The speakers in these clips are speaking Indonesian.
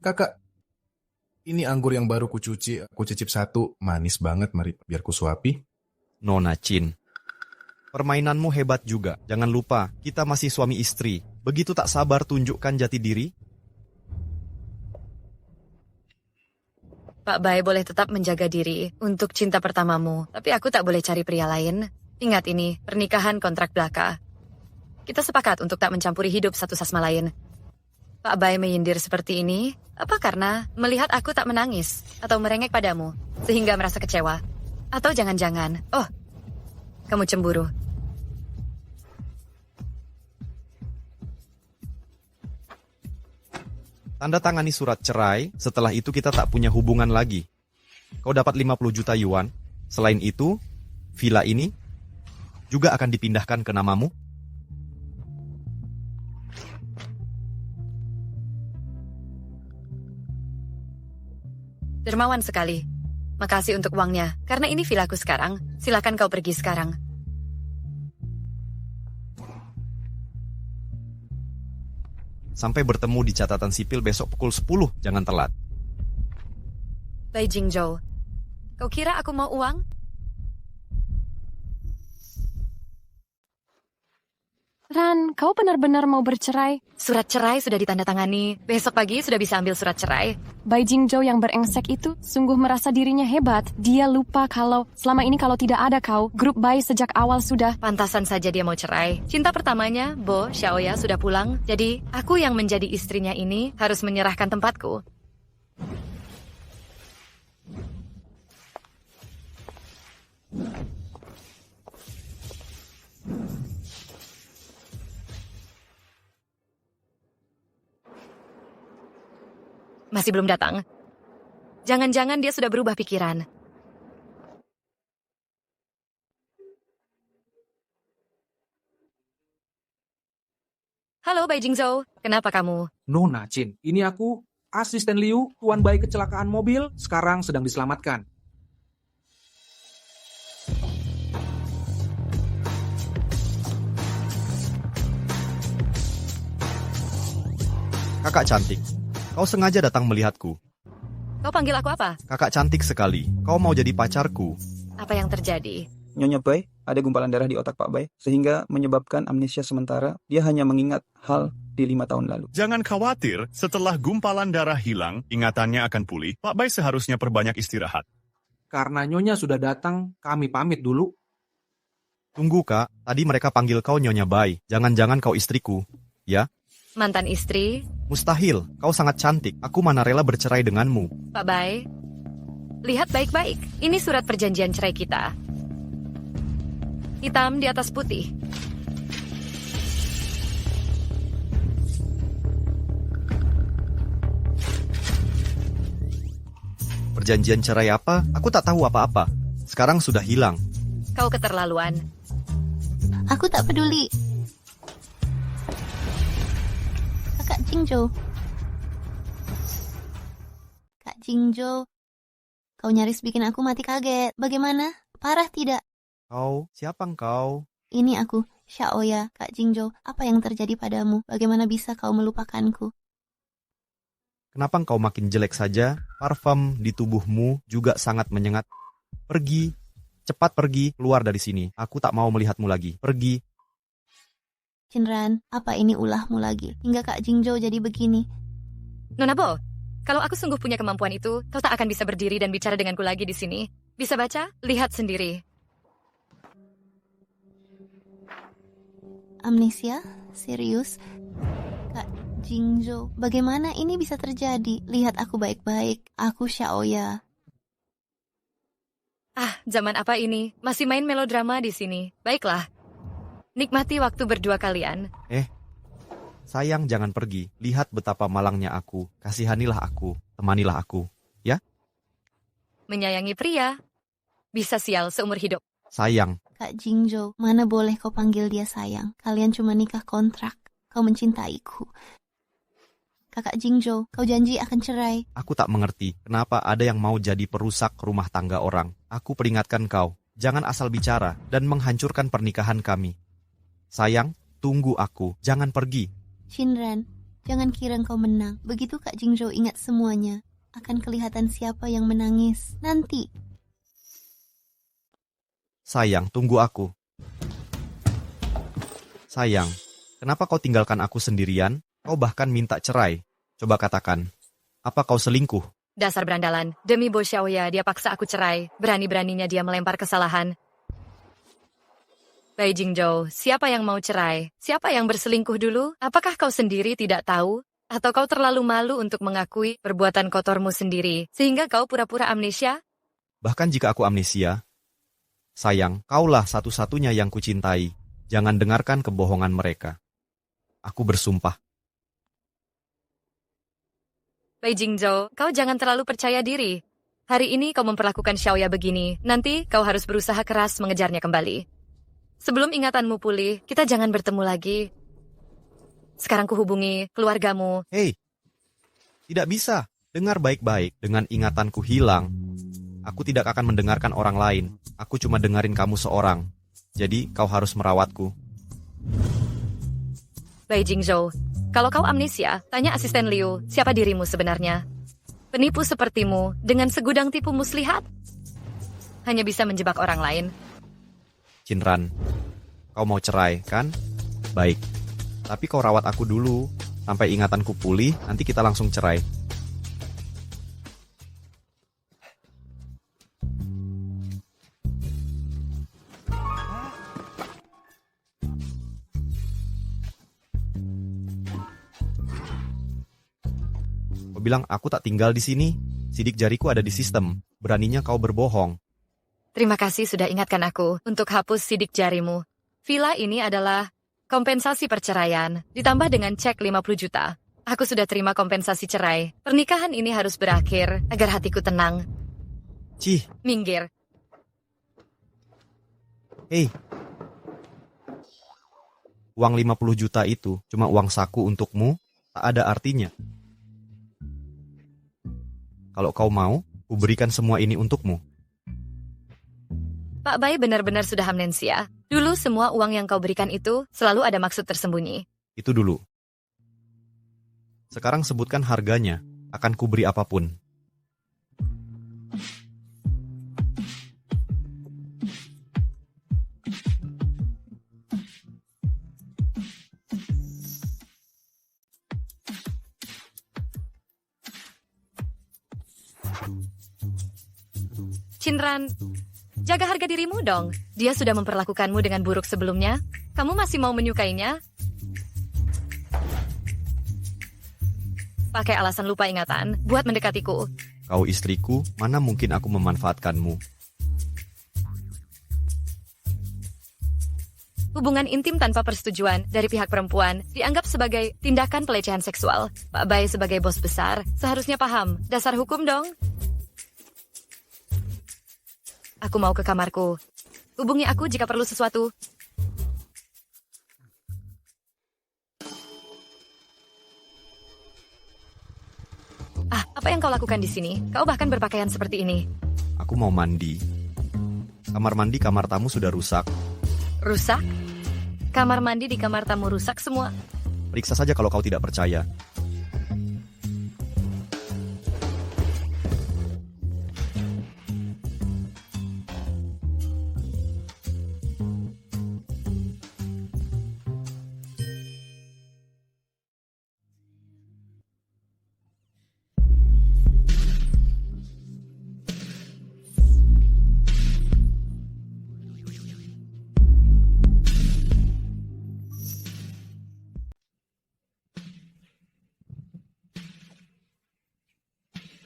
Kakak, ini anggur yang baru kucuci. Aku cicip satu. Manis banget, mari biar ku suapi. Nona Chin, permainanmu hebat juga. Jangan lupa, kita masih suami istri. Begitu tak sabar tunjukkan jati diri. Pak Bai boleh tetap menjaga diri untuk cinta pertamamu, tapi aku tak boleh cari pria lain. Ingat ini, pernikahan kontrak belaka. Kita sepakat untuk tak mencampuri hidup satu sama lain. Pak Bai menyindir seperti ini, apa karena melihat aku tak menangis atau merengek padamu, sehingga merasa kecewa? Atau jangan-jangan, oh, kamu cemburu. Tanda tangani surat cerai, setelah itu kita tak punya hubungan lagi. Kau dapat 50 juta yuan. Selain itu, villa ini juga akan dipindahkan ke namamu. Dermawan sekali. Makasih untuk uangnya, karena ini villaku sekarang. Silakan kau pergi sekarang. Sampai bertemu di catatan sipil besok pukul 10, jangan telat. Bai Jingzhou, kau kira aku mau uang? Ran, kau benar-benar mau bercerai? Surat cerai sudah ditandatangani. Besok pagi sudah bisa ambil surat cerai. Bai Jingzhou yang berengsek itu sungguh merasa dirinya hebat. Dia lupa kalau selama ini kalau tidak ada kau, grup Bai sejak awal sudah... Pantasan saja dia mau cerai. Cinta pertamanya, Bo Xiaoya, sudah pulang. Jadi, aku yang menjadi istrinya ini harus menyerahkan tempatku. Masih belum datang. Jangan-jangan dia sudah berubah pikiran. Halo, Bai Jingzhou. Kenapa kamu? Nona Chin, ini aku, asisten Liu, Tuan Bai kecelakaan mobil, sekarang sedang diselamatkan. Kakak cantik, kau sengaja datang melihatku. Kau panggil aku apa? Kakak cantik sekali, kau mau jadi pacarku. Apa yang terjadi? Nyonya Bai, ada gumpalan darah di otak Pak Bai, sehingga menyebabkan amnesia sementara. Dia hanya mengingat hal di 5 tahun lalu. Jangan khawatir, setelah gumpalan darah hilang, ingatannya akan pulih. Pak Bai seharusnya perbanyak istirahat. Karena Nyonya sudah datang, kami pamit dulu. Tunggu kak, tadi mereka panggil kau Nyonya Bai. Jangan-jangan kau istriku, ya? Mantan istri? Mustahil, kau sangat cantik. Aku mana rela bercerai denganmu. Pak Bai, lihat baik-baik. Ini surat perjanjian cerai kita. Hitam di atas putih. Perjanjian cerai apa? Aku tak tahu apa-apa. Sekarang sudah hilang. Kau keterlaluan. Aku tak peduli. Kak Jingzhou. Kak Jingzhou, kau nyaris bikin aku mati kaget. Bagaimana? Parah tidak? Kau, siapa engkau? Ini aku, Xiaoya, Kak Jingzhou. Apa yang terjadi padamu? Bagaimana bisa kau melupakanku? Kenapa engkau makin jelek saja? Parfum di tubuhmu juga sangat menyengat. Pergi, cepat pergi, keluar dari sini. Aku tak mau melihatmu lagi. Pergi. Chinran, apa ini ulahmu lagi? Hingga Kak Jingzhou jadi begini. Nona Bo, kalau aku sungguh punya kemampuan itu, kau tak akan bisa berdiri dan bicara denganku lagi di sini. Bisa baca? Lihat sendiri. Amnesia? Serius? Kak Jingzhou, bagaimana ini bisa terjadi? Lihat aku baik-baik. Aku Xiaoya. Ah, zaman apa ini? Masih main melodrama di sini. Baiklah. Nikmati waktu berdua kalian. Sayang, jangan pergi. Lihat betapa malangnya aku. Kasihanilah aku. Temanilah aku. Ya? Menyayangi pria bisa sial seumur hidup. Sayang. Kak Jingzhou, mana boleh kau panggil dia sayang? Kalian cuma nikah kontrak. Kau mencintaiku. Kakak Jingzhou, kau janji akan cerai. Aku tak mengerti kenapa ada yang mau jadi perusak rumah tangga orang. Aku peringatkan kau. Jangan asal bicara dan menghancurkan pernikahan kami. Sayang, tunggu aku. Jangan pergi. Chinran, Jangan kira engkau menang. Begitu Kak Jingzhou ingat semuanya, akan kelihatan siapa yang menangis nanti. Sayang, tunggu aku. Sayang, kenapa kau tinggalkan aku sendirian? Kau bahkan minta cerai. Coba katakan, apa kau selingkuh? Dasar berandalan. Demi Bo Xiaoya, dia paksa aku cerai. Berani-beraninya dia melempar kesalahan. Bai Jingzhou, siapa yang mau cerai? Siapa yang berselingkuh dulu? Apakah kau sendiri tidak tahu? Atau kau terlalu malu untuk mengakui perbuatan kotormu sendiri, sehingga kau pura-pura amnesia? Bahkan jika aku amnesia, sayang, kaulah satu-satunya yang kucintai. Jangan dengarkan kebohongan mereka. Aku bersumpah. Bai Jingzhou, kau jangan terlalu percaya diri. Hari ini kau memperlakukan Xiaoya begini, nanti kau harus berusaha keras mengejarnya kembali. Sebelum ingatanmu pulih, kita jangan bertemu lagi. Sekarang kuhubungi keluargamu. Hei, tidak bisa. Dengar baik-baik, dengan ingatanku hilang. Aku tidak akan mendengarkan orang lain. Aku cuma dengerin kamu seorang. Jadi, kau harus merawatku. Bai Jingzhou, kalau kau amnesia, tanya asisten Liu, siapa dirimu sebenarnya? Penipu sepertimu, dengan segudang tipu muslihat, hanya bisa menjebak orang lain. Chinran, kau mau cerai, kan? Baik, tapi kau rawat aku dulu. Sampai ingatanku pulih, nanti kita langsung cerai. Kau bilang aku tak tinggal di sini. Sidik jariku ada di sistem. Beraninya kau berbohong. Terima kasih sudah ingatkan aku untuk hapus sidik jarimu. Villa ini adalah kompensasi perceraian, ditambah dengan cek 50 juta. Aku sudah terima kompensasi cerai. Pernikahan ini harus berakhir agar hatiku tenang. Cih, Minggir. hei. Uang 50 juta itu cuma uang saku untukmu, tak ada artinya. Kalau kau mau, kuberikan semua ini untukmu. Pak Bai benar-benar sudah amnesia. Dulu semua uang yang kau berikan itu selalu ada maksud tersembunyi. Itu dulu. Sekarang sebutkan harganya, akan kuberi apapun. Chinran, jaga harga dirimu dong. Dia sudah memperlakukanmu dengan buruk sebelumnya. Kamu masih mau menyukainya? Pakai alasan lupa ingatan buat mendekatiku. Kau istriku, mana mungkin aku memanfaatkanmu? Hubungan intim tanpa persetujuan dari pihak perempuan dianggap sebagai tindakan pelecehan seksual. Pak Bai sebagai bos besar seharusnya paham dasar hukum dong. Aku mau ke kamarku. Hubungi aku jika perlu sesuatu. Apa yang kau lakukan di sini? Kau bahkan berpakaian seperti ini. Aku mau mandi. Kamar mandi kamar tamu sudah rusak. Rusak? Kamar mandi di kamar tamu rusak semua. Periksa saja kalau kau tidak percaya.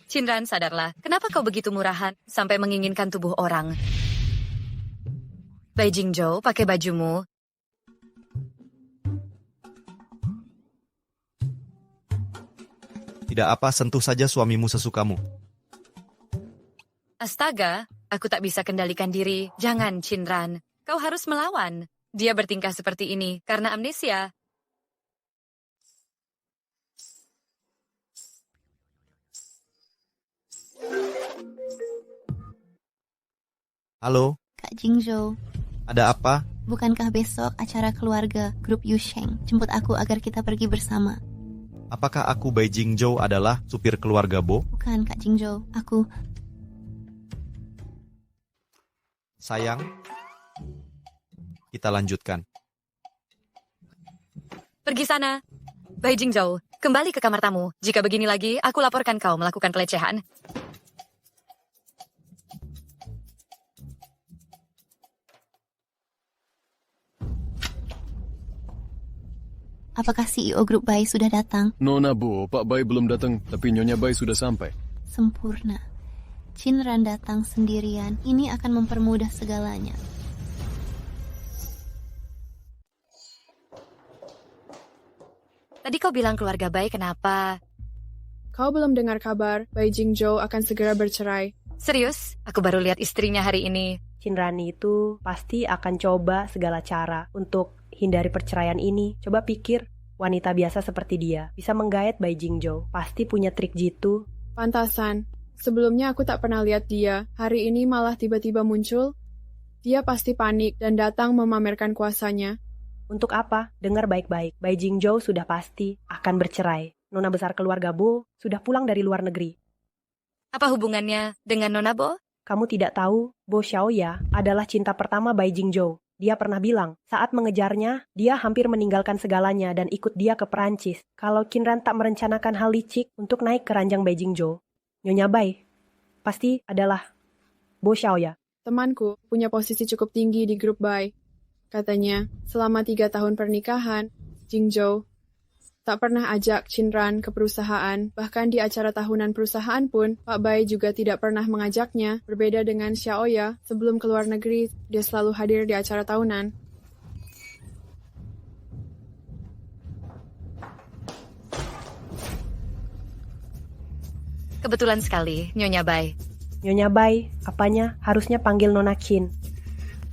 Chinran, sadarlah. Kenapa kau begitu murahan sampai menginginkan tubuh orang? Bai Jingzhou, pakai bajumu. Tidak apa, sentuh saja suamimu sesukamu. Astaga, aku tak bisa kendalikan diri. Jangan, Chinran. Kau harus melawan. Dia bertingkah seperti ini karena amnesia. Halo, Kak Jingzhou, ada apa? bukankah besok acara keluarga grup Yusheng? Jemput aku agar kita pergi bersama. Apakah aku Bai Jingzhou adalah supir keluarga Bo? Bukan, Kak Jingzhou. Aku... Sayang, kita lanjutkan. Pergi sana. Bai Jingzhou, kembali ke kamar tamu. Jika begini lagi, aku laporkan kau melakukan pelecehan. Apakah CEO grup Bai sudah datang? Nona Bo, Pak Bai belum datang, tapi Nyonya Bai sudah sampai. Sempurna. Shinran datang sendirian. Ini akan mempermudah segalanya. Tadi kau bilang keluarga Bai kenapa? Kau belum dengar kabar Bai Jingzhou akan segera bercerai. Serius? Aku baru lihat istrinya hari ini. Shinran itu pasti akan coba segala cara untuk hindari perceraian ini. Coba pikir, wanita biasa seperti dia bisa menggait Bai Jingzhou. Pasti punya trik jitu. Pantasan. Sebelumnya aku tak pernah lihat dia. Hari ini malah tiba-tiba muncul. Dia pasti panik dan datang memamerkan kuasanya. Untuk apa? Dengar baik-baik. Bai Jingzhou sudah pasti akan bercerai. Nona besar keluarga Bo sudah pulang dari luar negeri. Apa hubungannya dengan Nona Bo? Kamu tidak tahu, Bo Xiaoya adalah cinta pertama Bai Jingzhou. Dia pernah bilang, saat mengejarnya, dia hampir meninggalkan segalanya dan ikut dia ke Perancis. Kalau Qinran tak merencanakan hal licik untuk naik ke ranjang Bai Jingzhou, Nyonya Bai pasti adalah Bo Xiaoya. Temanku punya posisi cukup tinggi di grup Bai. Katanya, selama 3 tahun pernikahan, Jingzhou tak pernah ajak Qinran ke perusahaan. Bahkan di acara tahunan perusahaan pun, Pak Bai juga tidak pernah mengajaknya. Berbeda dengan Xiaoya, sebelum keluar negeri, dia selalu hadir di acara tahunan. Kebetulan sekali, Nyonya Bai. Nyonya Bai, apanya harusnya panggil Nona Qin.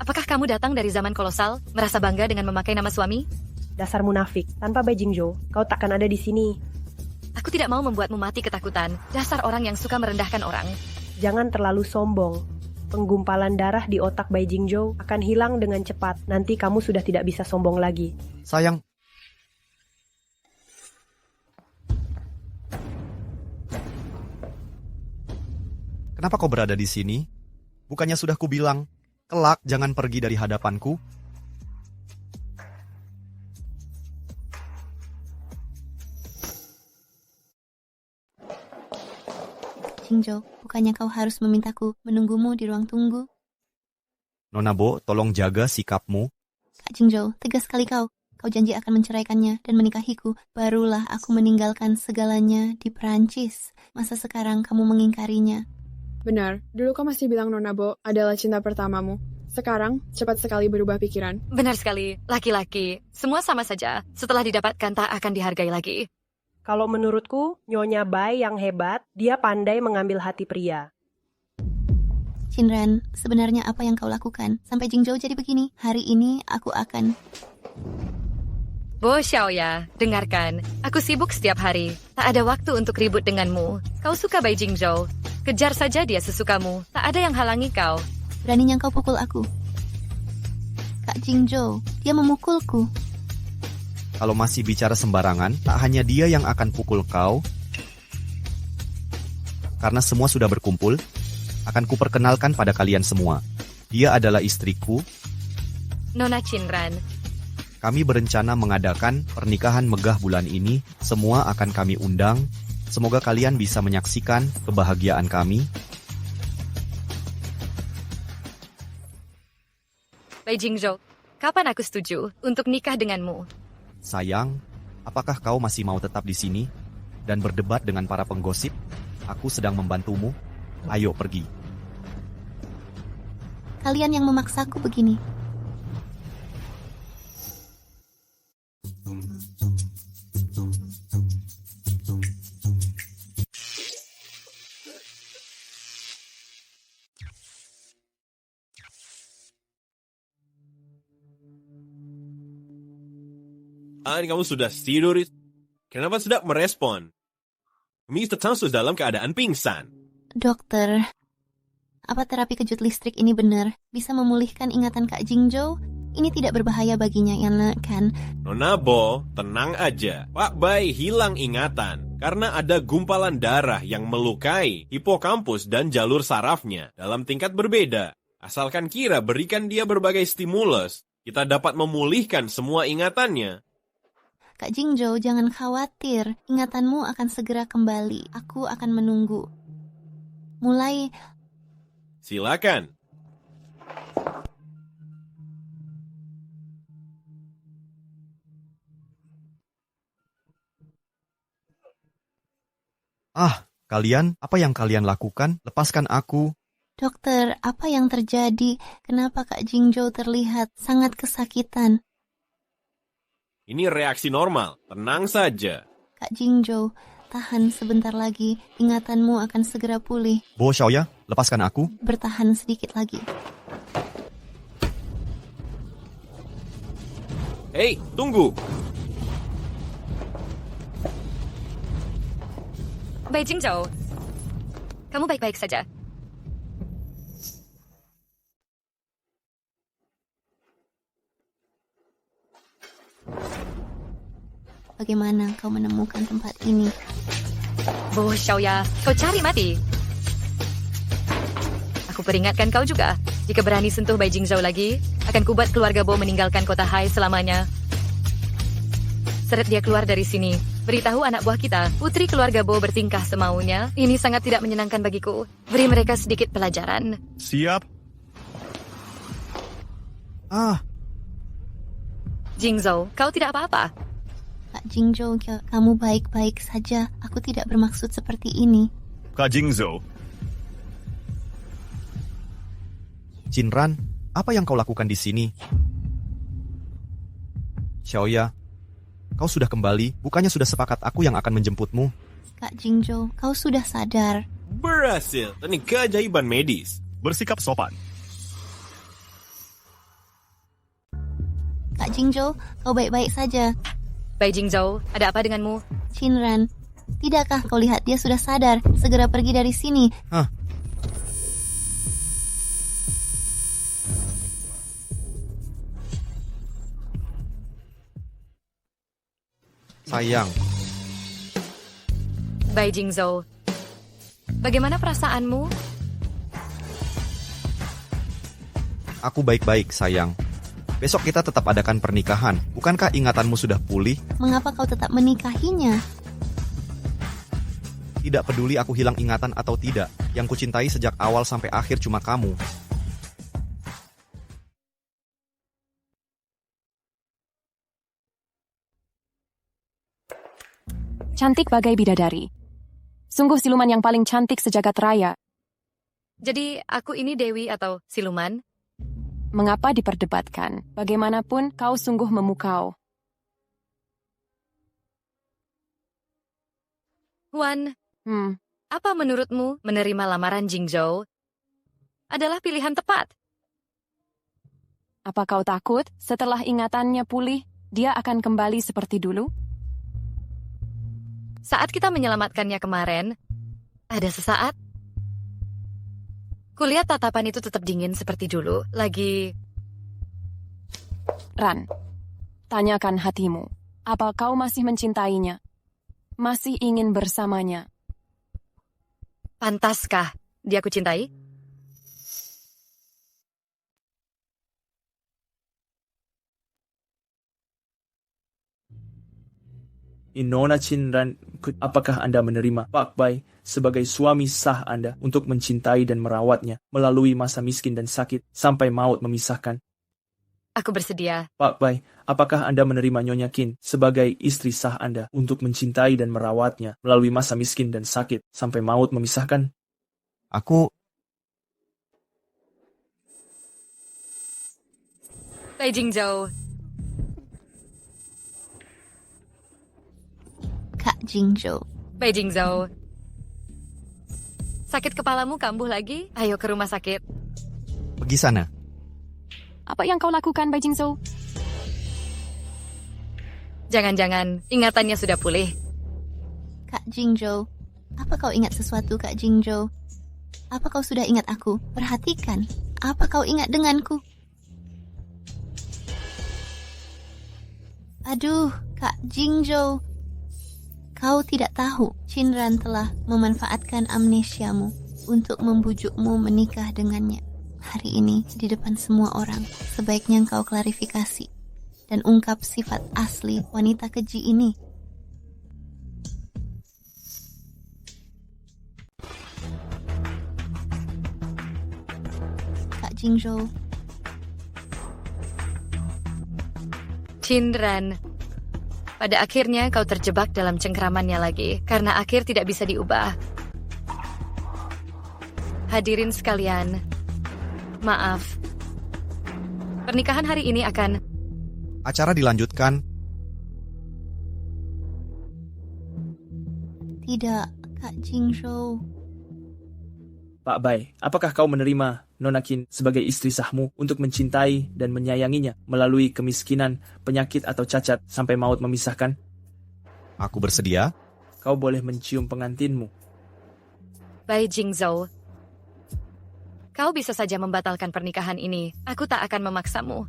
Apakah kamu datang dari zaman kolosal, merasa bangga dengan memakai nama suami? Dasar munafik, tanpa Bai Jingzhou, kau takkan ada di sini. Aku tidak mau membuatmu mati ketakutan. Dasar orang yang suka merendahkan orang. Jangan terlalu sombong. Penggumpalan darah di otak Bai Jingzhou akan hilang dengan cepat. Nanti kamu sudah tidak bisa sombong lagi. Sayang, kenapa kau berada di sini? Bukannya sudah kubilang, kelak jangan pergi dari hadapanku. Jingzhou, bukannya kau harus memintaku menunggumu di ruang tunggu? Nona Bo, tolong jaga sikapmu. Kak Jingzhou, tegas sekali kau. Kau janji akan menceraikannya dan menikahiku. Barulah aku meninggalkan segalanya di Perancis. Masa sekarang kamu mengingkarinya? Benar, dulu kau masih bilang Nona Bo adalah cinta pertamamu. Sekarang, cepat sekali berubah pikiran. Benar sekali, laki-laki. Semua sama saja. Setelah didapatkan tak akan dihargai lagi. Kalau menurutku, Nyonya Bai yang hebat, dia pandai mengambil hati pria. Qinran, sebenarnya apa yang kau lakukan? Sampai Jingzhou jadi begini. Hari ini aku akan... Bo Xiaoya, dengarkan. Aku sibuk setiap hari. Tak ada waktu untuk ribut denganmu. Kau suka Bai Jingzhou. Kejar saja dia sesukamu. Tak ada yang halangi kau. Beraninya kau pukul aku. Kak Jingzhou, dia memukulku. Kalau masih bicara sembarangan, tak hanya dia yang akan pukul kau. Karena semua sudah berkumpul, akan kuperkenalkan pada kalian semua. Dia adalah istriku, Nona Qinran. Kami berencana mengadakan pernikahan megah bulan ini. Semua akan kami undang. Semoga kalian bisa menyaksikan kebahagiaan kami. Bai Jingzhou, kapan aku setuju untuk nikah denganmu? Sayang, apakah kau masih mau tetap di sini dan berdebat dengan para penggosip? Aku sedang membantumu. Ayo pergi. Kalian yang memaksaku begini. Ini kamu sudah tidur? Kenapa tidak merespon? Mr. Tansus dalam keadaan pingsan. Dokter, apa terapi kejut listrik ini benar? Bisa memulihkan ingatan Kak Jingzhou? Ini tidak berbahaya baginya, kan? Nona Bo, tenang aja. Pak Bai hilang ingatan karena ada gumpalan darah yang melukai hipokampus dan jalur sarafnya dalam tingkat berbeda. Asalkan Kira berikan dia berbagai stimulus, kita dapat memulihkan semua ingatannya. Kak Jingzhou, jangan khawatir. Ingatanmu akan segera kembali. Aku akan menunggu. Mulai. Silakan. Kalian, apa yang kalian lakukan? Lepaskan aku. Dokter, apa yang terjadi? Kenapa Kak Jingzhou terlihat sangat kesakitan? Ini reaksi normal, tenang saja. Kak Jingzhou, tahan sebentar lagi. Ingatanmu akan segera pulih. Bo Xiaoya, lepaskan aku. Bertahan sedikit lagi. Hei, tunggu. Bai Jingzhou, kamu baik-baik saja. Bagaimana kau menemukan tempat ini? Bo Xiaoya, kau cari mati. Aku peringatkan kau juga. Jika berani sentuh Bai Jingzhou lagi, akan kubuat keluarga Bo meninggalkan kota Hai selamanya. Seret dia keluar dari sini. Beritahu anak buah kita, putri keluarga Bo bertingkah semaunya. Ini sangat tidak menyenangkan bagiku. Beri mereka sedikit pelajaran. Siap. Jingzhou, kau tidak apa-apa. Kak Jingzhou, kamu baik-baik saja. Aku tidak bermaksud seperti ini. Kak Jingzhou. Jinran, apa yang kau lakukan di sini? Xiaoya, kau sudah kembali. Bukannya sudah sepakat aku yang akan menjemputmu? Kak Jingzhou, kau sudah sadar. Berhasil. Ini keajaiban medis. Bersikap sopan. Kak Jingzhou, kau baik-baik saja. Bai Jingzhou, ada apa denganmu? Jinran, tidakkah kau lihat dia sudah sadar? Segera pergi dari sini. Sayang. Bai Jingzhou, bagaimana perasaanmu? Aku baik-baik, sayang. Besok kita tetap adakan pernikahan. Bukankah ingatanmu sudah pulih? Mengapa kau tetap menikahinya? Tidak peduli aku hilang ingatan atau tidak. Yang kucintai sejak awal sampai akhir cuma kamu. Cantik bagai bidadari. Sungguh siluman yang paling cantik sejagat raya. Jadi, aku ini Dewi atau siluman? Mengapa diperdebatkan? Bagaimanapun kau sungguh memukau. Wan, apa menurutmu menerima lamaran Jingzhou adalah pilihan tepat? Apa kau takut setelah ingatannya pulih, dia akan kembali seperti dulu? Saat kita menyelamatkannya kemarin, ada sesaat kulihat tatapan itu tetap dingin seperti dulu. Ran, tanyakan hatimu. Apa kau masih mencintainya? Masih ingin bersamanya? Pantaskah dia ku cintai? Nona Jinran, apakah Anda menerima Pak Bai sebagai suami sah Anda untuk mencintai dan merawatnya melalui masa miskin dan sakit sampai maut memisahkan? Aku bersedia. Pak Bai, apakah Anda menerima Nyonya Qin sebagai istri sah Anda untuk mencintai dan merawatnya melalui masa miskin dan sakit sampai maut memisahkan? Aku... Bai Jingzhou. Kak Jingzhou. Bai Jingzhou. Sakit kepalamu kambuh lagi? Ayo ke rumah sakit. Pergi sana. Apa yang kau lakukan, Bai Jingzhou? Jangan-jangan ingatannya sudah pulih. Kak Jingzhou, apa kau ingat sesuatu, Kak Jingzhou? Apa kau sudah ingat aku? Perhatikan, apa kau ingat denganku? Aduh, Kak Jingzhou. Kau tidak tahu Qinran telah memanfaatkan amnesiamu untuk membujukmu menikah dengannya. Hari ini di depan semua orang, sebaiknya engkau klarifikasi dan ungkap sifat asli wanita keji ini. Kak Jingzhou. Qinran, pada akhirnya kau terjebak dalam cengkeramannya lagi, karena akhir tidak bisa diubah. Hadirin sekalian, maaf. Pernikahan hari ini akan... Acara dilanjutkan. Tidak, Kak Jingzhou. Pak Bai, apakah kau menerima Nona Qin sebagai istri sahmu untuk mencintai dan menyayanginya melalui kemiskinan, penyakit atau cacat sampai maut memisahkan? Aku bersedia. Kau boleh mencium pengantinmu. Bai Jingzhou, kau bisa saja membatalkan pernikahan ini. Aku tak akan memaksamu.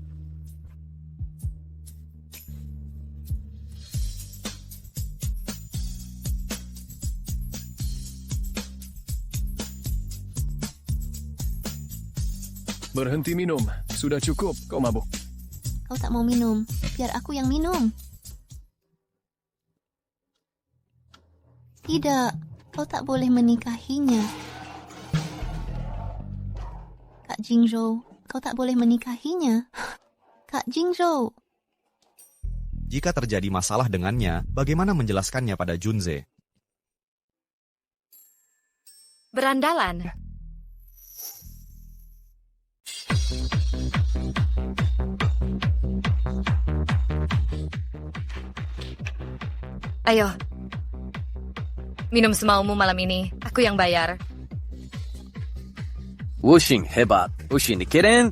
Berhenti minum. Sudah cukup. Kau mabuk. Kau tak mau minum. Biar aku yang minum. Tidak. Kau tak boleh menikahinya. Kak Jingzhou, kau tak boleh menikahinya. Kak Jingzhou. Jika terjadi masalah dengannya, bagaimana menjelaskannya pada Junze? Berandalan. Ayo, minum semaumu malam ini. Aku yang bayar. Wushing hebat. Wushing dikirim.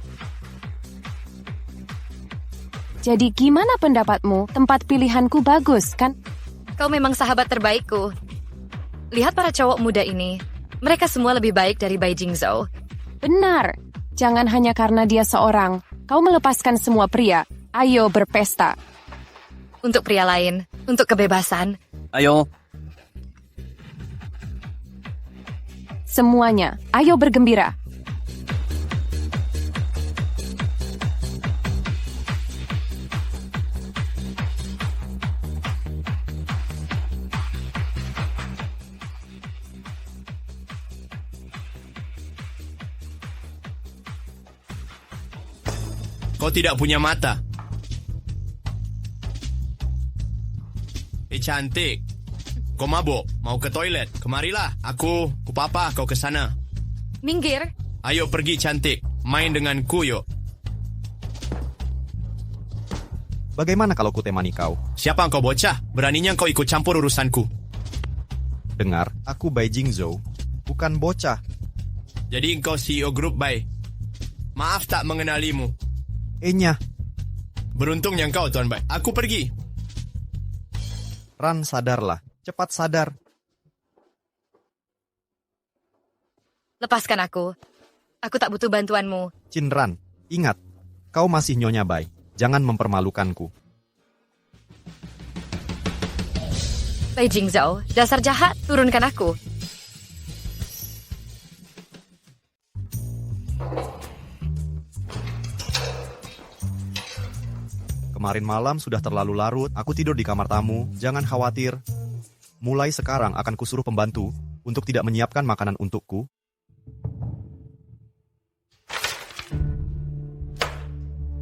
Jadi gimana pendapatmu? Tempat pilihanku bagus, kan? Kau memang sahabat terbaikku. Lihat para cowok muda ini. Mereka semua lebih baik dari Bai Jingzhou. Benar. Jangan hanya karena dia seorang. Kau melepaskan semua pria. Ayo berpesta. Untuk pria lain, untuk kebebasan. Ayo. Semuanya, ayo bergembira. Kau tidak punya mata. Cantik. Kau mabuk? Mau ke toilet? Kemarilah. Aku papa kau ke sana. Minggir. Ayo pergi cantik. Main denganku yuk. Bagaimana kalau ku temani kau? Siapa kau bocah? Beraninya kau ikut campur urusanku. Dengar, aku Bai Jingzhou, bukan bocah. Jadi engkau CEO grup Bai. Maaf tak mengenalimu. Enya. Beruntungnya engkau Tuan Bai. Aku pergi. Ran, sadarlah. Cepat sadar. Lepaskan aku. Aku tak butuh bantuanmu. Qinran, ingat. Kau masih Nyonya Bai. Jangan mempermalukanku. Bai Jingzhou, dasar jahat. Turunkan aku. Kemarin malam sudah terlalu larut, aku tidur di kamar tamu. Jangan khawatir. Mulai sekarang akan kusuruh pembantu untuk tidak menyiapkan makanan untukku.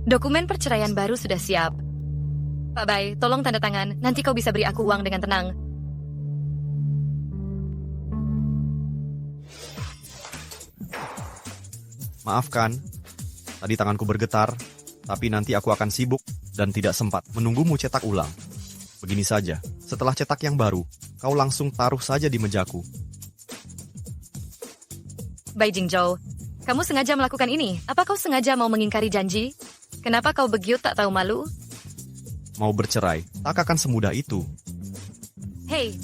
Dokumen perceraian baru sudah siap. Pak Bai, tolong tanda tangan. Nanti kau bisa beri aku uang dengan tenang. Maafkan, tadi tanganku bergetar, tapi nanti aku akan sibuk dan tidak sempat menunggumu cetak ulang. Begini saja, setelah cetak yang baru, kau langsung taruh saja di mejaku. Bai Jingzhou, kamu sengaja melakukan ini? Apa kau sengaja mau mengingkari janji? Kenapa kau begitu tak tahu malu? Mau bercerai, tak akan semudah itu. Hei.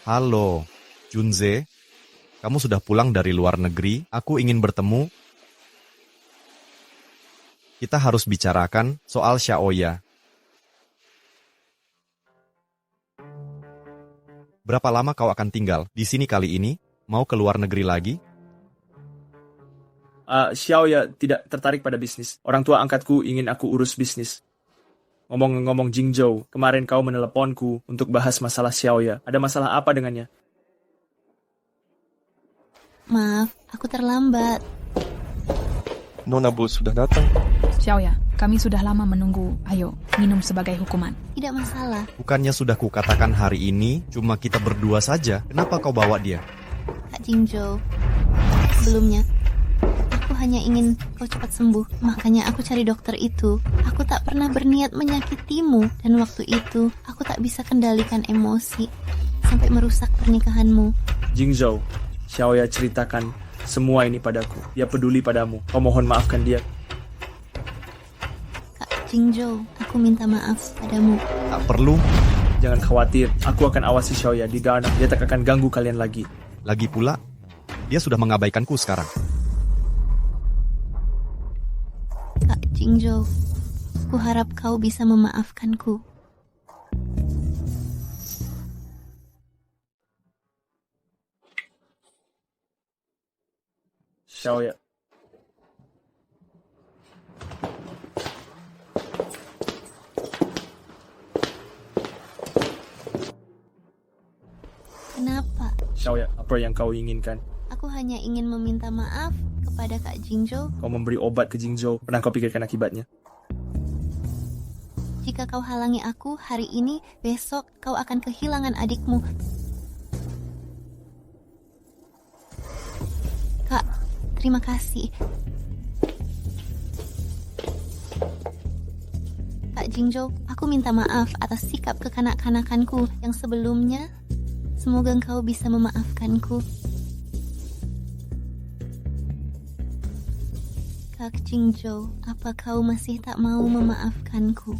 Halo, Junze. Kamu sudah pulang dari luar negeri, aku ingin bertemu. Kita harus bicarakan soal Xiaoya. Berapa lama kau akan tinggal di sini kali ini? Mau ke luar negeri lagi? Xiaoya tidak tertarik pada bisnis. Orang tua angkatku ingin aku urus bisnis. Ngomong-ngomong Jingzhou, kemarin kau meneleponku untuk bahas masalah Xiaoya. Ada masalah apa dengannya? Maaf, aku terlambat. Nona Bu sudah datang. Xiaoya, kami sudah lama menunggu. Ayo, minum sebagai hukuman. Tidak masalah. Bukannya sudah kukatakan hari ini cuma kita berdua saja. Kenapa kau bawa dia? Kak Jingzhou, sebelumnya, aku hanya ingin kau cepat sembuh. Makanya aku cari dokter itu. Aku tak pernah berniat menyakitimu. Dan waktu itu, aku tak bisa kendalikan emosi. Sampai merusak pernikahanmu. Jingzhou, Xiaoya ceritakan semua ini padaku. Dia peduli padamu. Kau mohon maafkan dia. Kak Jingzhou, aku minta maaf padamu. Tak perlu. Jangan khawatir, aku akan awasi Xiaoya di dalam. Dia tak akan ganggu kalian lagi. Lagi pula, dia sudah mengabaikanku sekarang. Kak Jingzhou, ku harap kau bisa memaafkanku. Xiaoya. Kenapa? Xiaoya, apa yang kau inginkan? Aku hanya ingin meminta maaf kepada Kak Jingzhou. Kau memberi obat ke Jingzhou. Pernah kau pikirkan akibatnya? Jika kau halangi aku hari ini, besok kau akan kehilangan adikmu. Kak, terima kasih. Kak Jingzhou, aku minta maaf atas sikap kekanak-kanakanku yang sebelumnya. Semoga engkau bisa memaafkanku. Kak Jingzhou, apa kau masih tak mau memaafkanku?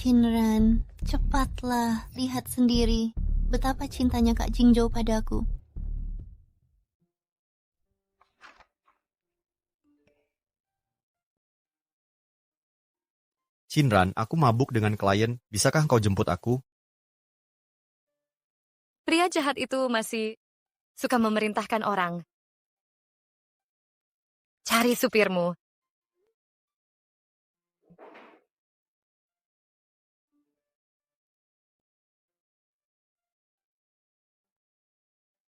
Chinran, cepatlah, lihat sendiri betapa cintanya Kak Jingzhou padaku. Chinran, aku mabuk dengan klien. Bisakah kau jemput aku? Pria jahat itu masih suka memerintahkan orang. Cari supirmu.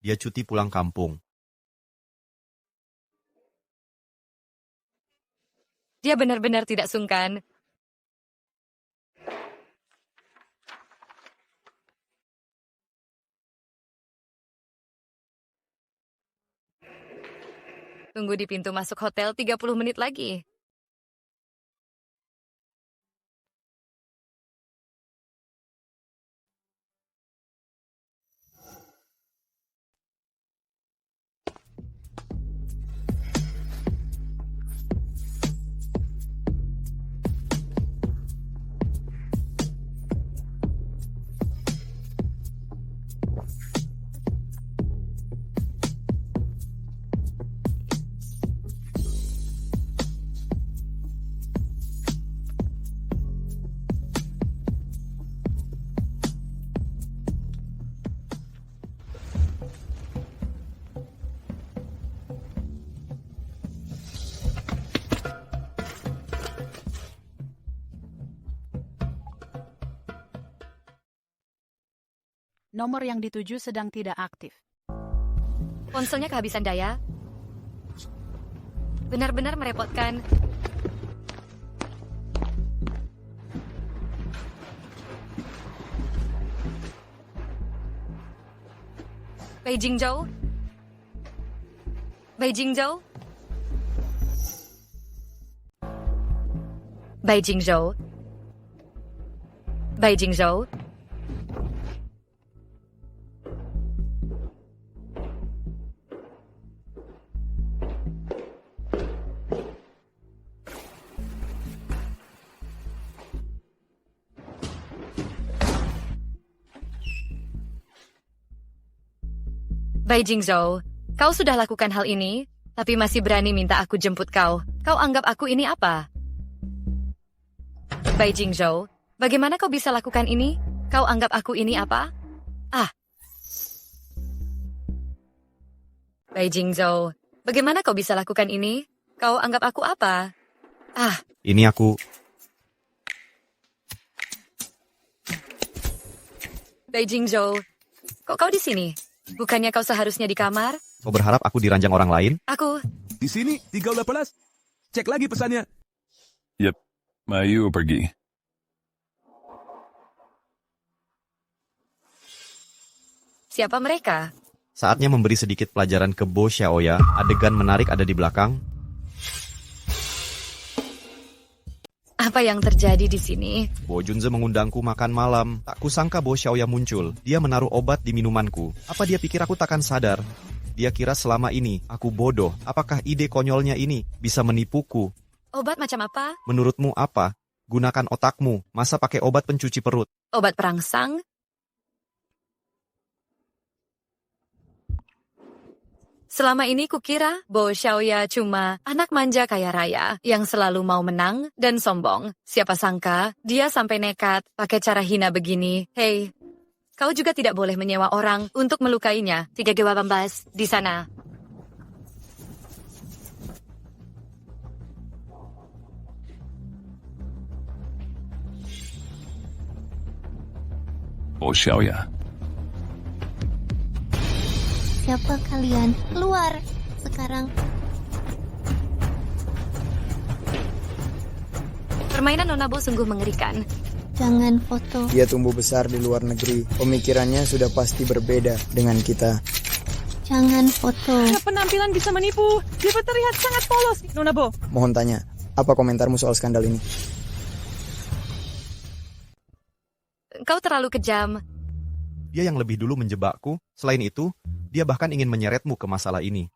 Dia cuti pulang kampung. Dia benar-benar tidak sungkan. Tunggu di pintu masuk hotel 30 menit lagi. Nomor yang dituju sedang tidak aktif. Ponselnya kehabisan daya. Benar-benar merepotkan. Bai Jingzhou? Bai Jingzhou? Bai Jingzhou? Bai Jingzhou? Bai Jingzhou, kau sudah lakukan hal ini, tapi masih berani minta aku jemput kau. Kau anggap aku ini apa? Bai Jingzhou, bagaimana kau bisa lakukan ini? Kau anggap aku ini apa? Ah. Bai Jingzhou, bagaimana kau bisa lakukan ini? Kau anggap aku apa? Ah. Ini aku. Bai Jingzhou, kok kau di sini? Bukannya kau seharusnya di kamar? Kau berharap aku diranjang orang lain? Aku. Di sini, 3 udah pelas. Cek lagi pesannya. Yep, ayo pergi. Siapa mereka? Saatnya memberi sedikit pelajaran ke Bo Xiaoya. Adegan menarik ada di belakang. Apa yang terjadi di sini? Bo Junze mengundangku makan malam. Tak kusangka Bo Xiaoya muncul. Dia menaruh obat di minumanku. Apa dia pikir aku takkan sadar? Dia kira selama ini aku bodoh. Apakah ide konyolnya ini bisa menipuku? Obat macam apa? Menurutmu apa? Gunakan otakmu. Masa pakai obat pencuci perut? Obat perangsang? Selama ini kukira Bo Xiaoya cuma anak manja kaya raya yang selalu mau menang dan sombong. Siapa sangka dia sampai nekat pakai cara hina begini. Hei, kau juga tidak boleh menyewa orang untuk melukainya. 3 Dewa Bambas di sana. Bo Xiaoya. Siapa kalian? Keluar sekarang. Permainan Nona Bo sungguh mengerikan. Jangan foto. Dia tumbuh besar di luar negeri. Pemikirannya sudah pasti berbeda dengan kita. Jangan foto. Penampilan bisa menipu. Dia terlihat sangat polos, Nona Bo. Mohon tanya, apa komentarmu soal skandal ini? Kau terlalu kejam. Dia yang lebih dulu menjebakku. Selain itu, dia bahkan ingin menyeretmu ke masalah ini.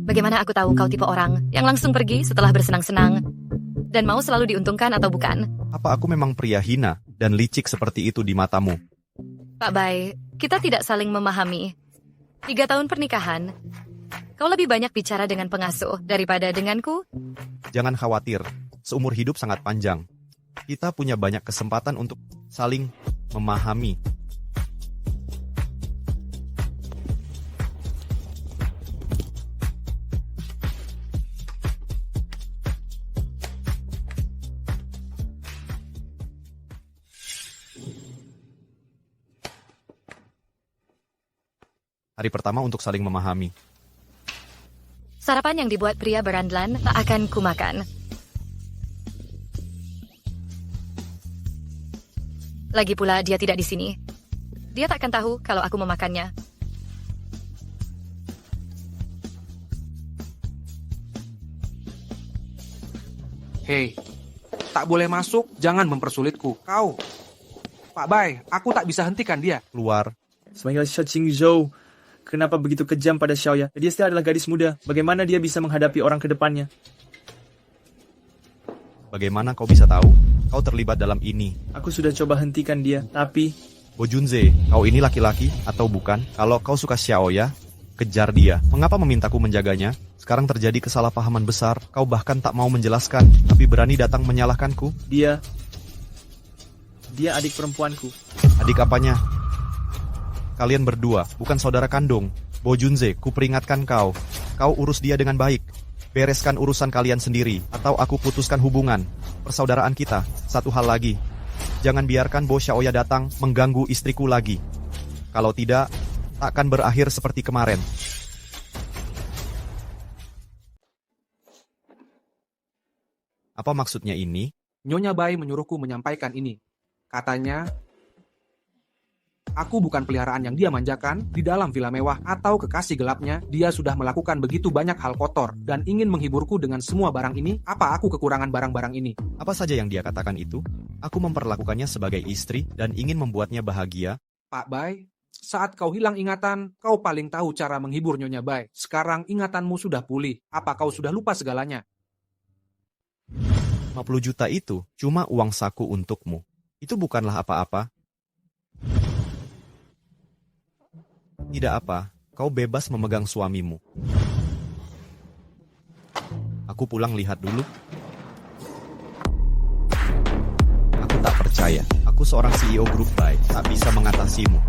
Bagaimana aku tahu kau tipe orang yang langsung pergi setelah bersenang-senang dan mau selalu diuntungkan atau bukan? Apa aku memang pria hina dan licik seperti itu di matamu? Pak Bai, kita tidak saling memahami. 3 tahun pernikahan, kau lebih banyak bicara dengan pengasuh daripada denganku? Jangan khawatir, seumur hidup sangat panjang. Kita punya banyak kesempatan untuk saling memahami. Hari pertama untuk saling memahami. Sarapan yang dibuat pria berandlan tak akan kumakan. Lagi pula dia tidak di sini. Dia tak akan tahu kalau aku memakannya. Hei, tak boleh masuk, jangan mempersulitku. Kau, Pak Bai, aku tak bisa hentikan dia. Keluar. Semangat Xiao Qingzhou. Kenapa begitu kejam pada Xiaoya? Dia still adalah gadis muda. Bagaimana dia bisa menghadapi orang ke depannya? Bagaimana kau bisa tahu? Kau terlibat dalam ini. Aku sudah coba hentikan dia, tapi... Bo Junze, kau ini laki-laki atau bukan? Kalau kau suka Xiaoya, kejar dia. Mengapa memintaku menjaganya? Sekarang terjadi kesalahpahaman besar. Kau bahkan tak mau menjelaskan, tapi berani datang menyalahkanku. Dia adik perempuanku. Adik apanya? Kalian berdua, bukan saudara kandung. Bo Junze, kuperingatkan kau. Kau urus dia dengan baik. Bereskan urusan kalian sendiri, atau aku putuskan hubungan persaudaraan kita. Satu hal lagi, jangan biarkan Bo Xiaoya datang mengganggu istriku lagi. Kalau tidak, takkan berakhir seperti kemarin. Apa maksudnya ini? Nyonya Bai menyuruhku menyampaikan ini. Katanya, Aku bukan peliharaan yang dia manjakan di dalam villa mewah atau kekasih gelapnya. Dia sudah melakukan begitu banyak hal kotor dan ingin menghiburku dengan semua barang ini. Apa aku kekurangan barang-barang ini? Apa saja yang dia katakan itu, aku memperlakukannya sebagai istri dan ingin membuatnya bahagia. Pak Bai, saat kau hilang ingatan, kau paling tahu cara menghibur Nyonya Bai. Sekarang ingatanmu sudah pulih. Apa kau sudah lupa segalanya? 50 juta itu cuma uang saku untukmu. Itu bukanlah apa-apa. Tidak apa, kau bebas memegang suamimu. Aku pulang lihat dulu. Aku tak percaya, aku seorang CEO Grup Bai, tak bisa mengatasimu.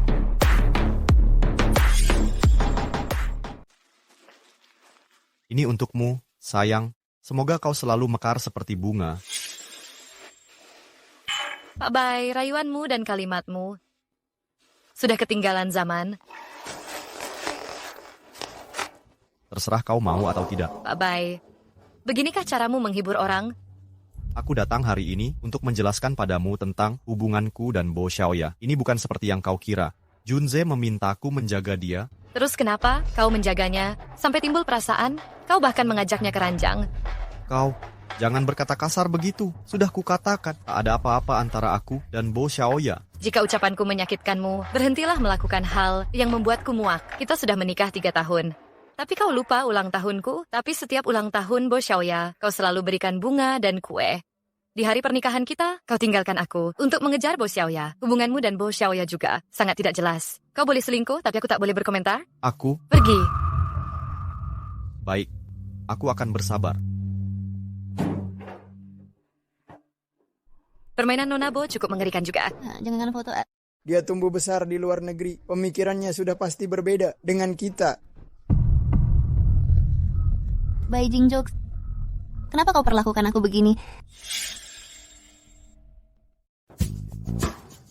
Ini untukmu, sayang. Semoga kau selalu mekar seperti bunga. Pak Bai, rayuanmu dan kalimatmu sudah ketinggalan zaman. Terserah kau mau atau tidak. Pak Bai, beginikah caramu menghibur orang? Aku datang hari ini untuk menjelaskan padamu tentang hubunganku dan Bo Xiaoya. Ini bukan seperti yang kau kira. Junze memintaku menjaga dia. Terus kenapa kau menjaganya? Sampai timbul perasaan, kau bahkan mengajaknya ke ranjang. Kau, jangan berkata kasar begitu. Sudah kukatakan, tak ada apa-apa antara aku dan Bo Xiaoya. Jika ucapanku menyakitkanmu, berhentilah melakukan hal yang membuatku muak. Kita sudah menikah 3 tahun. Tapi kau lupa ulang tahunku, tapi setiap ulang tahun Bo Xiaoya, kau selalu berikan bunga dan kue. Di hari pernikahan kita, kau tinggalkan aku untuk mengejar Bo Xiaoya. Hubunganmu dan Bo Xiaoya juga sangat tidak jelas. Kau boleh selingkuh, tapi aku tak boleh berkomentar. Aku? Pergi. Baik, aku akan bersabar. Permainan Nona Bo cukup mengerikan juga. Jangan foto. Dia tumbuh besar di luar negeri. Pemikirannya sudah pasti berbeda dengan kita. Bai Jingzhou, kenapa kau perlakukan aku begini?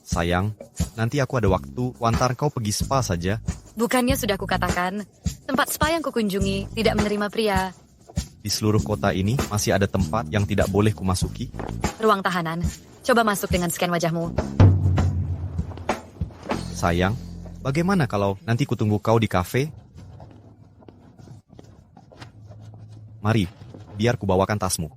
Sayang, nanti aku ada waktu, antar kau pergi spa saja. Bukannya sudah kukatakan, tempat spa yang kukunjungi tidak menerima pria. Di seluruh kota ini masih ada tempat yang tidak boleh kumasuki. Ruang tahanan. Coba masuk dengan scan wajahmu. Sayang, bagaimana kalau nanti kutunggu kau di kafe? Mari, biar kubawakan tasmu.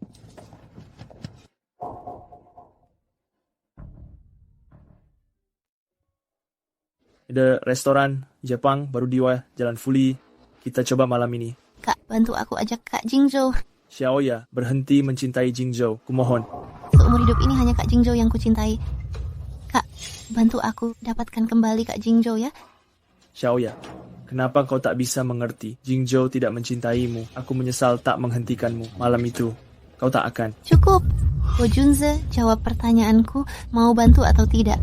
Ada restoran Jepang baru di Jalan Fuli. Kita coba malam ini. Kak, bantu aku ajak Kak Jingzhou. Xiaoya, berhenti mencintai Jingzhou. Kumohon. Seumur hidup ini hanya Kak Jingzhou yang kucintai. Kak, bantu aku dapatkan kembali Kak Jingzhou ya. Xiaoya, kenapa kau tak bisa mengerti? Jingzhou tidak mencintaimu. Aku menyesal tak menghentikanmu. Malam itu, kau tak akan. Cukup. Bo Junze, jawab pertanyaanku, mau bantu atau tidak?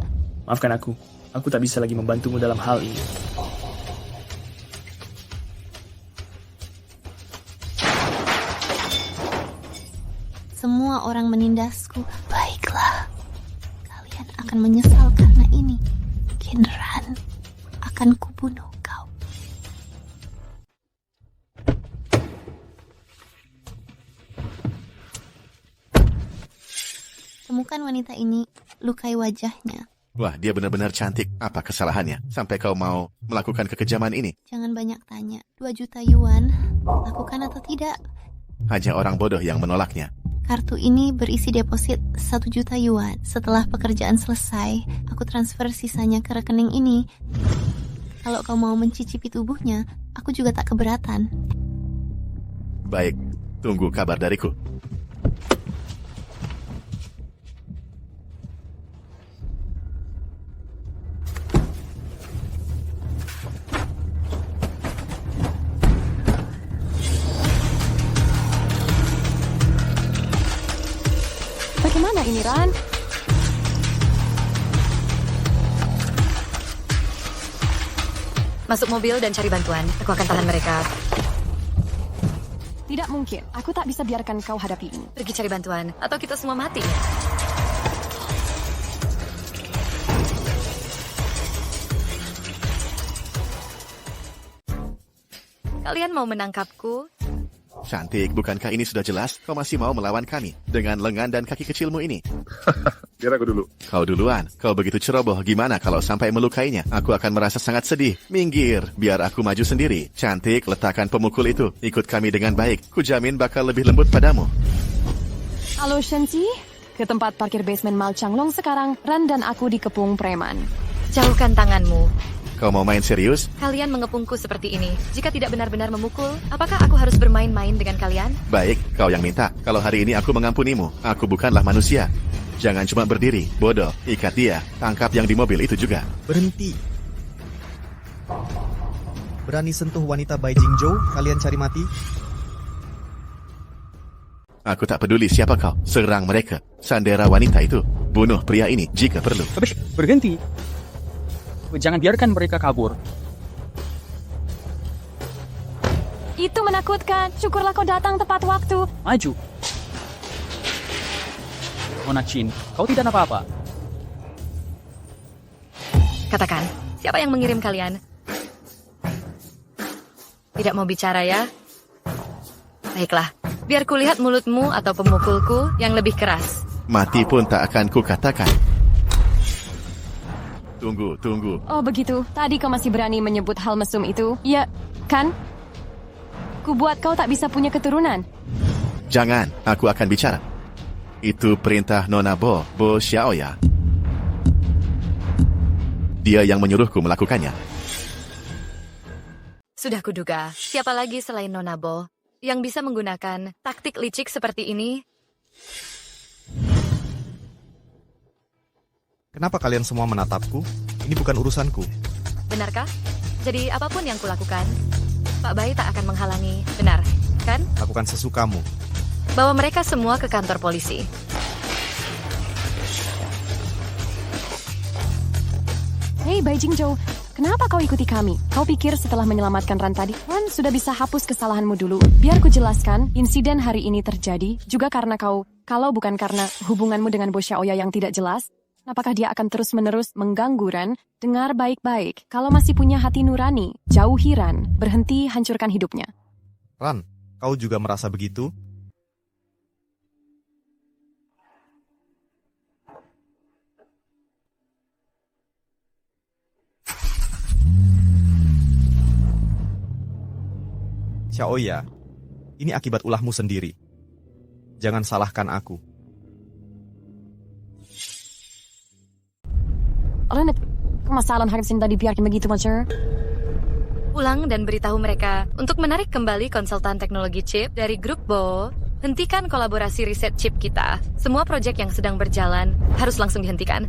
Maafkan aku. Aku tak bisa lagi membantumu dalam hal ini. Semua orang menindasku. Baiklah. Kalian akan menyesal karena ini. Kinran, akan kubunuh kau. Temukan wanita ini, lukai wajahnya. Wah, dia benar-benar cantik. Apa kesalahannya sampai kau mau melakukan kekejaman ini? Jangan banyak tanya. 2 juta yuan, lakukan atau tidak? Hanya orang bodoh yang menolaknya. Kartu ini berisi deposit 1 juta yuan. Setelah pekerjaan selesai, aku transfer sisanya ke rekening ini. Kalau kau mau mencicipi tubuhnya, aku juga tak keberatan. Baik, tunggu kabar dariku. Bagaimana ini, Ran? Masuk mobil dan cari bantuan. Aku akan tahan mereka. Tidak mungkin. Aku tak bisa biarkan kau hadapi ini. Pergi cari bantuan, atau kita semua mati. Kalian mau menangkapku? Cantik, bukankah ini sudah jelas? Kau masih mau melawan kami dengan lengan dan kaki kecilmu ini? biar aku dulu. Kau duluan. Kau begitu ceroboh, gimana kalau sampai melukainya? Aku akan merasa sangat sedih. Minggir, biar aku maju sendiri. Cantik, letakkan pemukul itu. Ikut kami dengan baik. Kujamin bakal lebih lembut padamu. Halo Shenzi, ke tempat parkir basement Mal Changlong sekarang. Ran dan aku dikepung preman. Jauhkan tanganmu. Kau mau main serius? Kalian mengepungku seperti ini. Jika tidak benar-benar memukul, apakah aku harus bermain-main dengan kalian? Baik, kau yang minta. Kalau hari ini aku mengampunimu, aku bukanlah manusia. Jangan cuma berdiri, bodoh. Ikat dia, tangkap yang di mobil itu juga. Berhenti. Berani sentuh wanita Bai Jingzhou, kalian cari mati? Aku tak peduli siapa kau. Serang mereka. Sandera wanita itu. Bunuh pria ini jika perlu. Berhenti. Jangan biarkan mereka kabur. Itu menakutkan. Syukurlah kau datang tepat waktu. Maju. Nona Chin, kau tidak apa-apa. Katakan, siapa yang mengirim kalian? Tidak mau bicara ya? Baiklah, biar kulihat mulutmu atau pemukulku yang lebih keras. Mati pun tak akan kukatakan. Tunggu. Oh begitu, tadi kau masih berani menyebut hal mesum itu? Ya, kan? Ku buat kau tak bisa punya keturunan. Jangan, aku akan bicara. Itu perintah Nona Bo Xiaoya. Dia yang menyuruhku melakukannya. Sudah kuduga, siapa lagi selain Nona Bo yang bisa menggunakan taktik licik seperti ini? Kenapa kalian semua menatapku? Ini bukan urusanku. Benarkah? Jadi apapun yang kulakukan, Pak Bai tak akan menghalangi, benar, kan? Lakukan sesukamu. Bawa mereka semua ke kantor polisi. Hei Bai Jingzhou, kenapa kau ikuti kami? Kau pikir setelah menyelamatkan Ran tadi, Ran sudah bisa hapus kesalahanmu dulu? Biar ku jelaskan, insiden hari ini terjadi juga karena kau. Kalau bukan karena hubunganmu dengan Bo Xiaoya yang tidak jelas, apakah dia akan terus-menerus mengganggu Ran? Dengar baik-baik, kalau masih punya hati nurani, jauhi Ran, berhenti hancurkan hidupnya. Ran, kau juga merasa begitu? Xiaoya, ini akibat ulahmu sendiri. Jangan salahkan aku. Ran, kemasalan harus tadi biarkan begitu, Master. Pulang dan beritahu mereka untuk menarik kembali konsultan teknologi chip dari grup Bo. Hentikan kolaborasi riset chip kita. Semua proyek yang sedang berjalan harus langsung dihentikan.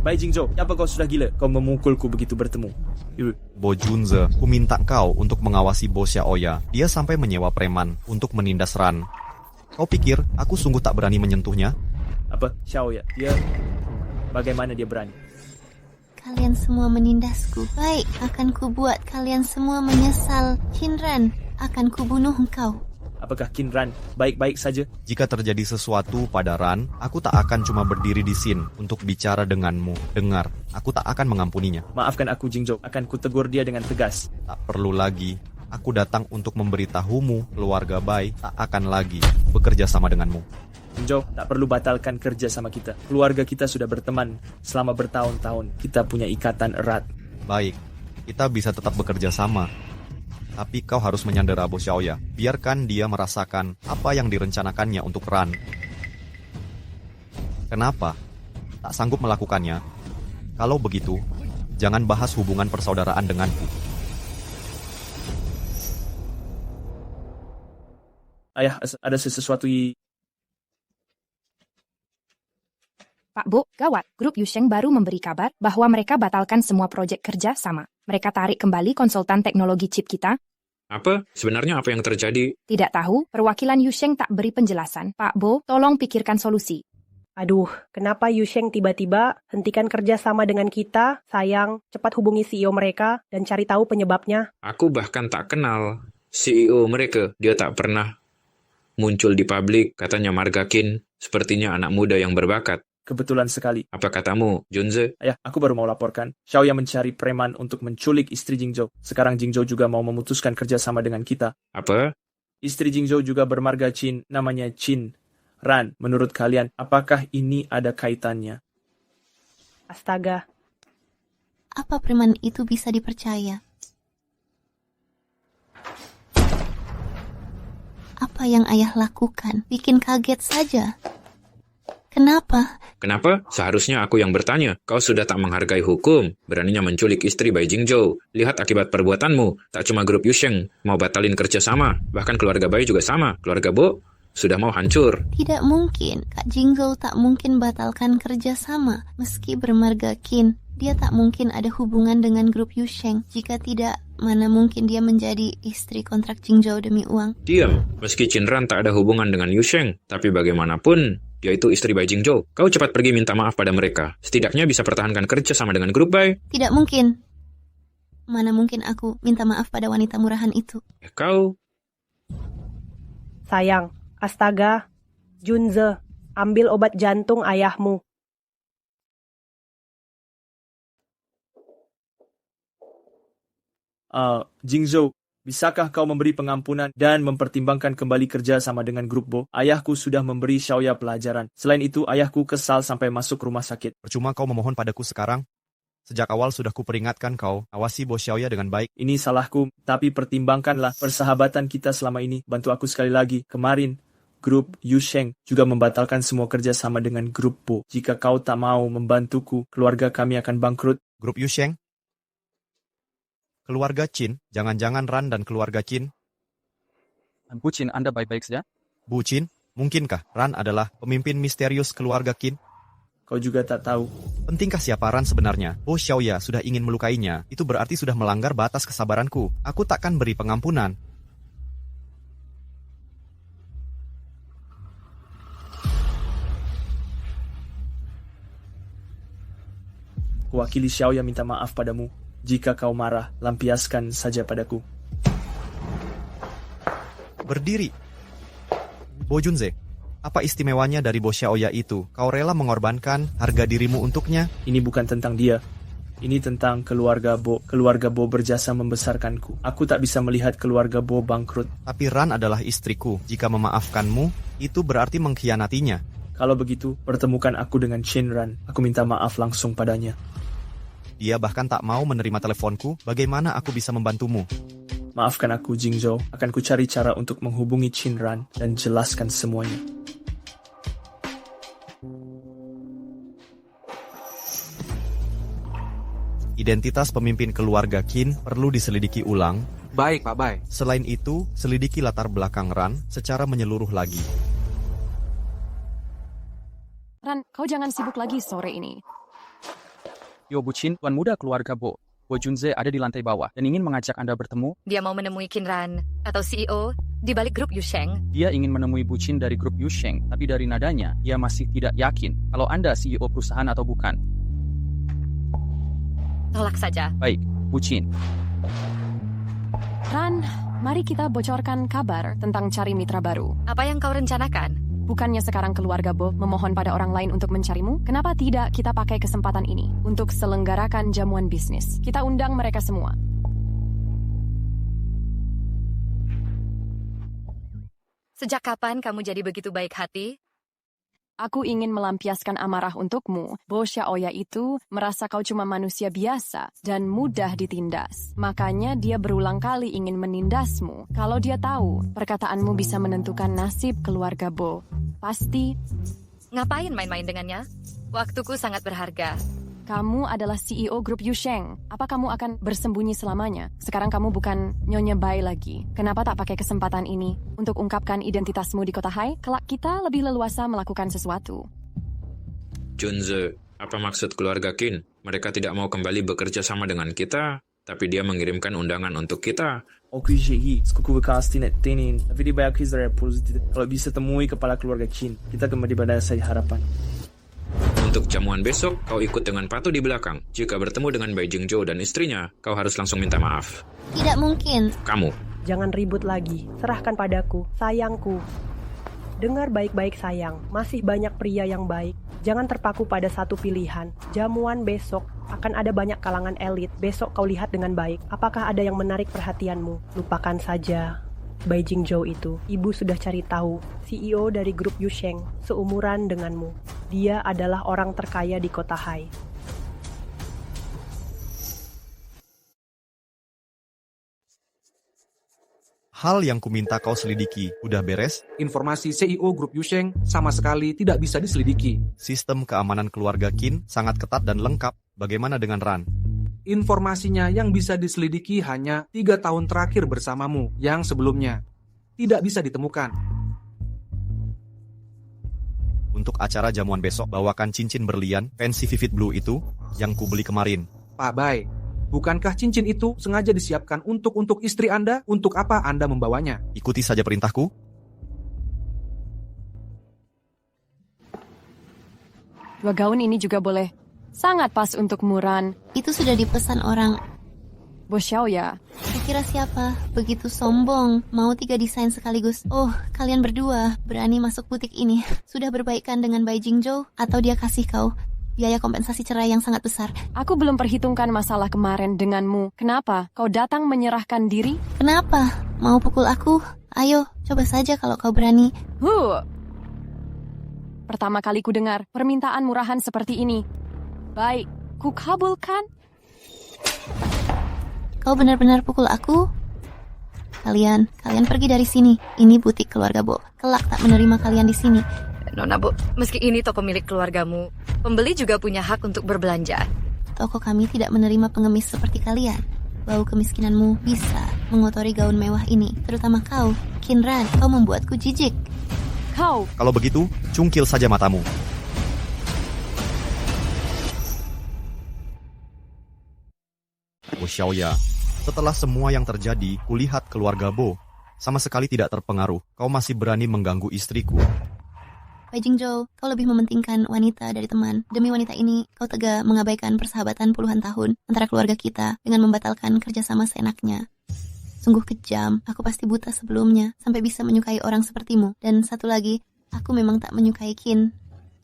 Bai Jingzhou, apa kau sudah gila? Kau memukulku begitu bertemu. Bo Junze, ku minta kau untuk mengawasi Bo Xiaoya. Dia sampai menyewa preman untuk menindas Ran. Kau pikir aku sungguh tak berani menyentuhnya? Apa? Xiaoya, dia... Bagaimana dia berani? Kalian semua menindasku. Baik, akan kubuat kalian semua menyesal. Qinran, akan kubunuh engkau. Apakah Qinran baik-baik saja? Jika terjadi sesuatu pada Ran, aku tak akan cuma berdiri di sini untuk bicara denganmu. Dengar, aku tak akan mengampuninya. Maafkan aku Jingzhou, akan kutegur dia dengan tegas. Tak perlu lagi. Aku datang untuk memberitahumu, keluarga Bai tak akan lagi bekerja sama denganmu. Jingzhou, tak perlu batalkan kerja sama kita. Keluarga kita sudah berteman selama bertahun-tahun. Kita punya ikatan erat. Baik, kita bisa tetap bekerja sama. Tapi kau harus menyandera Bo Xiaoya. Biarkan dia merasakan apa yang direncanakannya untuk Ran. Kenapa? Tak sanggup melakukannya? Kalau begitu, jangan bahas hubungan persaudaraan denganku. Ayah, ada sesuatu Pak Bo, gawat. Grup Yusheng baru memberi kabar bahwa mereka batalkan semua proyek kerja sama. Mereka tarik kembali konsultan teknologi chip kita. Apa? Sebenarnya apa yang terjadi? Tidak tahu, perwakilan Yusheng tak beri penjelasan. Pak Bo, tolong pikirkan solusi. Aduh, kenapa Yusheng tiba-tiba hentikan kerja sama dengan kita? Sayang, cepat hubungi CEO mereka dan cari tahu penyebabnya. Aku bahkan tak kenal CEO mereka. Dia tak pernah muncul di publik. Katanya Marga Qin, sepertinya anak muda yang berbakat. Kebetulan sekali. Apa katamu, Junze? Ayah, aku baru mau laporkan. Xiaoya mencari preman untuk menculik istri Jingzhou. Sekarang Jingzhou juga mau memutuskan kerjasama dengan kita. Apa? Istri Jingzhou juga bermarga Qin, namanya Qin Ran. Menurut kalian, apakah ini ada kaitannya? Astaga. Apa preman itu bisa dipercaya? Apa yang ayah lakukan? Bikin kaget saja. Kenapa? Kenapa? Seharusnya aku yang bertanya. Kau sudah tak menghargai hukum. Beraninya menculik istri Bai Jingzhou. Lihat akibat perbuatanmu. Tak cuma grup Yusheng mau batalin kerjasama. Bahkan keluarga Bai juga sama. Keluarga Bo sudah mau hancur. Tidak mungkin. Kak Jingzhou tak mungkin batalkan kerjasama. Meski bermarga Qin, dia tak mungkin ada hubungan dengan grup Yusheng. Jika tidak, mana mungkin dia menjadi istri kontrak Jingzhou demi uang. Diam. Meski Qinran tak ada hubungan dengan Yusheng, tapi bagaimanapun, dia itu istri Bai Jingzhou. Kau cepat pergi minta maaf pada mereka. Setidaknya bisa pertahankan kerja sama dengan grup Bai. Tidak mungkin. Mana mungkin aku minta maaf pada wanita murahan itu. Kau? Sayang, astaga. Junze, ambil obat jantung ayahmu. Jingzhou, bisakah kau memberi pengampunan dan mempertimbangkan kembali kerja sama dengan grup Bo? Ayahku sudah memberi Xiaoya pelajaran. Selain itu, ayahku kesal sampai masuk rumah sakit. Percuma kau memohon padaku sekarang. Sejak awal sudah kuperingatkan kau, awasi Bo Xiaoya dengan baik. Ini salahku, tapi pertimbangkanlah persahabatan kita selama ini. Bantu aku sekali lagi. Kemarin, grup Yusheng juga membatalkan semua kerja sama dengan grup Bo. Jika kau tak mau membantuku, keluarga kami akan bangkrut. Grup Yusheng? Keluarga Qin? Jangan-jangan Ran dan keluarga Qin? Bu Qin, Anda baik-baik saja? Bu Qin, mungkinkah Ran adalah pemimpin misterius keluarga Qin? Kau juga tak tahu. Pentingkah siapa Ran sebenarnya? Bo Xiaoya sudah ingin melukainya. Itu berarti sudah melanggar batas kesabaranku. Aku takkan beri pengampunan. Wakili Xiaoya minta maaf padamu. Jika kau marah, lampiaskan saja padaku. Berdiri. Bo Junze, apa istimewanya dari Bo Xiaoya itu? Kau rela mengorbankan harga dirimu untuknya? Ini bukan tentang dia. Ini tentang keluarga Bo. Keluarga Bo berjasa membesarkanku. Aku tak bisa melihat keluarga Bo bangkrut. Tapi Ran adalah istriku. Jika memaafkanmu, itu berarti mengkhianatinya. Kalau begitu, pertemukan aku dengan Qinran. Aku minta maaf langsung padanya. Dia bahkan tak mau menerima teleponku. Bagaimana aku bisa membantumu? Maafkan aku, Jingzhou. Akan ku cari cara untuk menghubungi Qinran dan jelaskan semuanya. Identitas pemimpin keluarga Qin perlu diselidiki ulang. Baik, Pak Bai. Selain itu, selidiki latar belakang Ran secara menyeluruh lagi. Ran, kau jangan sibuk lagi sore ini. Yo Bu Qin, tuan muda keluarga Bo. Bo Junze ada di lantai bawah dan ingin mengajak Anda bertemu. Dia mau menemui Qinran atau CEO di balik grup Yusheng. Dia ingin menemui Bu Qin dari grup Yusheng, tapi dari nadanya, dia masih tidak yakin kalau Anda CEO perusahaan atau bukan. Tolak saja. Baik, Bu Qin. Ran, mari kita bocorkan kabar tentang cari mitra baru. Apa yang kau rencanakan? Bukannya sekarang keluarga Bo memohon pada orang lain untuk mencarimu? Kenapa tidak kita pakai kesempatan ini untuk selenggarakan jamuan bisnis? Kita undang mereka semua. Sejak kapan kamu jadi begitu baik hati? Aku ingin melampiaskan amarah untukmu. Bo Xiaoya itu merasa kau cuma manusia biasa dan mudah ditindas. Makanya dia berulang kali ingin menindasmu. Kalau dia tahu perkataanmu bisa menentukan nasib keluarga Bo, pasti... Ngapain main-main dengannya? Waktuku sangat berharga. Kamu adalah CEO grup Yusheng. Apa kamu akan bersembunyi selamanya? Sekarang kamu bukan Nyonya Bai lagi. Kenapa tak pakai kesempatan ini untuk ungkapkan identitasmu di kota Hai? Kelak kita lebih leluasa melakukan sesuatu. Junze, apa maksud keluarga Qin? Mereka tidak mau kembali bekerja sama dengan kita, tapi dia mengirimkan undangan untuk kita. Kalau bisa temui kepala keluarga Qin, kita kembali pada saya harapan. Untuk jamuan besok, kau ikut dengan Patu di belakang. Jika bertemu dengan Bai Jingzhou dan istrinya, kau harus langsung minta maaf. Tidak mungkin. Kamu. Jangan ribut lagi. Serahkan padaku, sayangku. Dengar baik-baik sayang, masih banyak pria yang baik. Jangan terpaku pada satu pilihan. Jamuan besok akan ada banyak kalangan elit. Besok kau lihat dengan baik. Apakah ada yang menarik perhatianmu? Lupakan saja Bai Jingzhou itu. Ibu sudah cari tahu. CEO dari grup Yusheng, seumuran denganmu. Dia adalah orang terkaya di kota Hai. Hal yang kuminta kau selidiki, udah beres? Informasi CEO grup Yusheng sama sekali tidak bisa diselidiki. Sistem keamanan keluarga Qin sangat ketat dan lengkap. Bagaimana dengan Ran? Informasinya yang bisa diselidiki hanya 3 tahun terakhir bersamamu, yang sebelumnya tidak bisa ditemukan. Untuk acara jamuan besok, bawakan cincin berlian fancy vivid blue itu yang kubeli kemarin. Pak Bai, bukankah cincin itu sengaja disiapkan untuk istri Anda? Untuk apa Anda membawanya? Ikuti saja perintahku. Dua gaun ini juga boleh. Sangat pas untuk Muran. Itu sudah dipesan orang. Bo Xiaoya. Kira siapa? Begitu sombong. Mau 3 desain sekaligus. Oh, kalian berdua berani masuk butik ini. Sudah berbaikan dengan Bai Jingzhou? Atau dia kasih kau biaya kompensasi cerai yang sangat besar? Aku belum perhitungkan masalah kemarin denganmu. Kenapa? Kau datang menyerahkan diri? Kenapa? Mau pukul aku? Ayo, coba saja kalau kau berani. Pertama kali ku dengar permintaan murahan seperti ini. Baik, ku kabulkan. Kau benar-benar pukul aku? Kalian pergi dari sini. Ini butik keluarga Bo. Kelak tak menerima kalian di sini. Nona Bo, meski ini toko milik keluargamu, pembeli juga punya hak untuk berbelanja. Toko kami tidak menerima pengemis seperti kalian. Bau kemiskinanmu bisa mengotori gaun mewah ini. Terutama kau, Qin Ran. Kau membuatku jijik. Kau. Kalau begitu, cungkil saja matamu. Bo Xiaoya, setelah semua yang terjadi, kulihat keluarga Bo sama sekali tidak terpengaruh. Kau masih berani mengganggu istriku. Bai Jingzhou, kau lebih mementingkan wanita dari teman. Demi wanita ini, kau tega mengabaikan persahabatan puluhan tahun antara keluarga kita dengan membatalkan kerjasama seenaknya. Sungguh kejam, aku pasti buta sebelumnya sampai bisa menyukai orang sepertimu. Dan satu lagi, aku memang tak menyukai Qin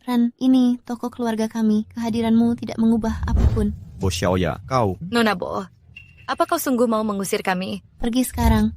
Ran, ini toko keluarga kami. Kehadiranmu tidak mengubah apapun. Bo Xiaoya, kau... Nona Bo, apa kau sungguh mau mengusir kami? Pergi sekarang.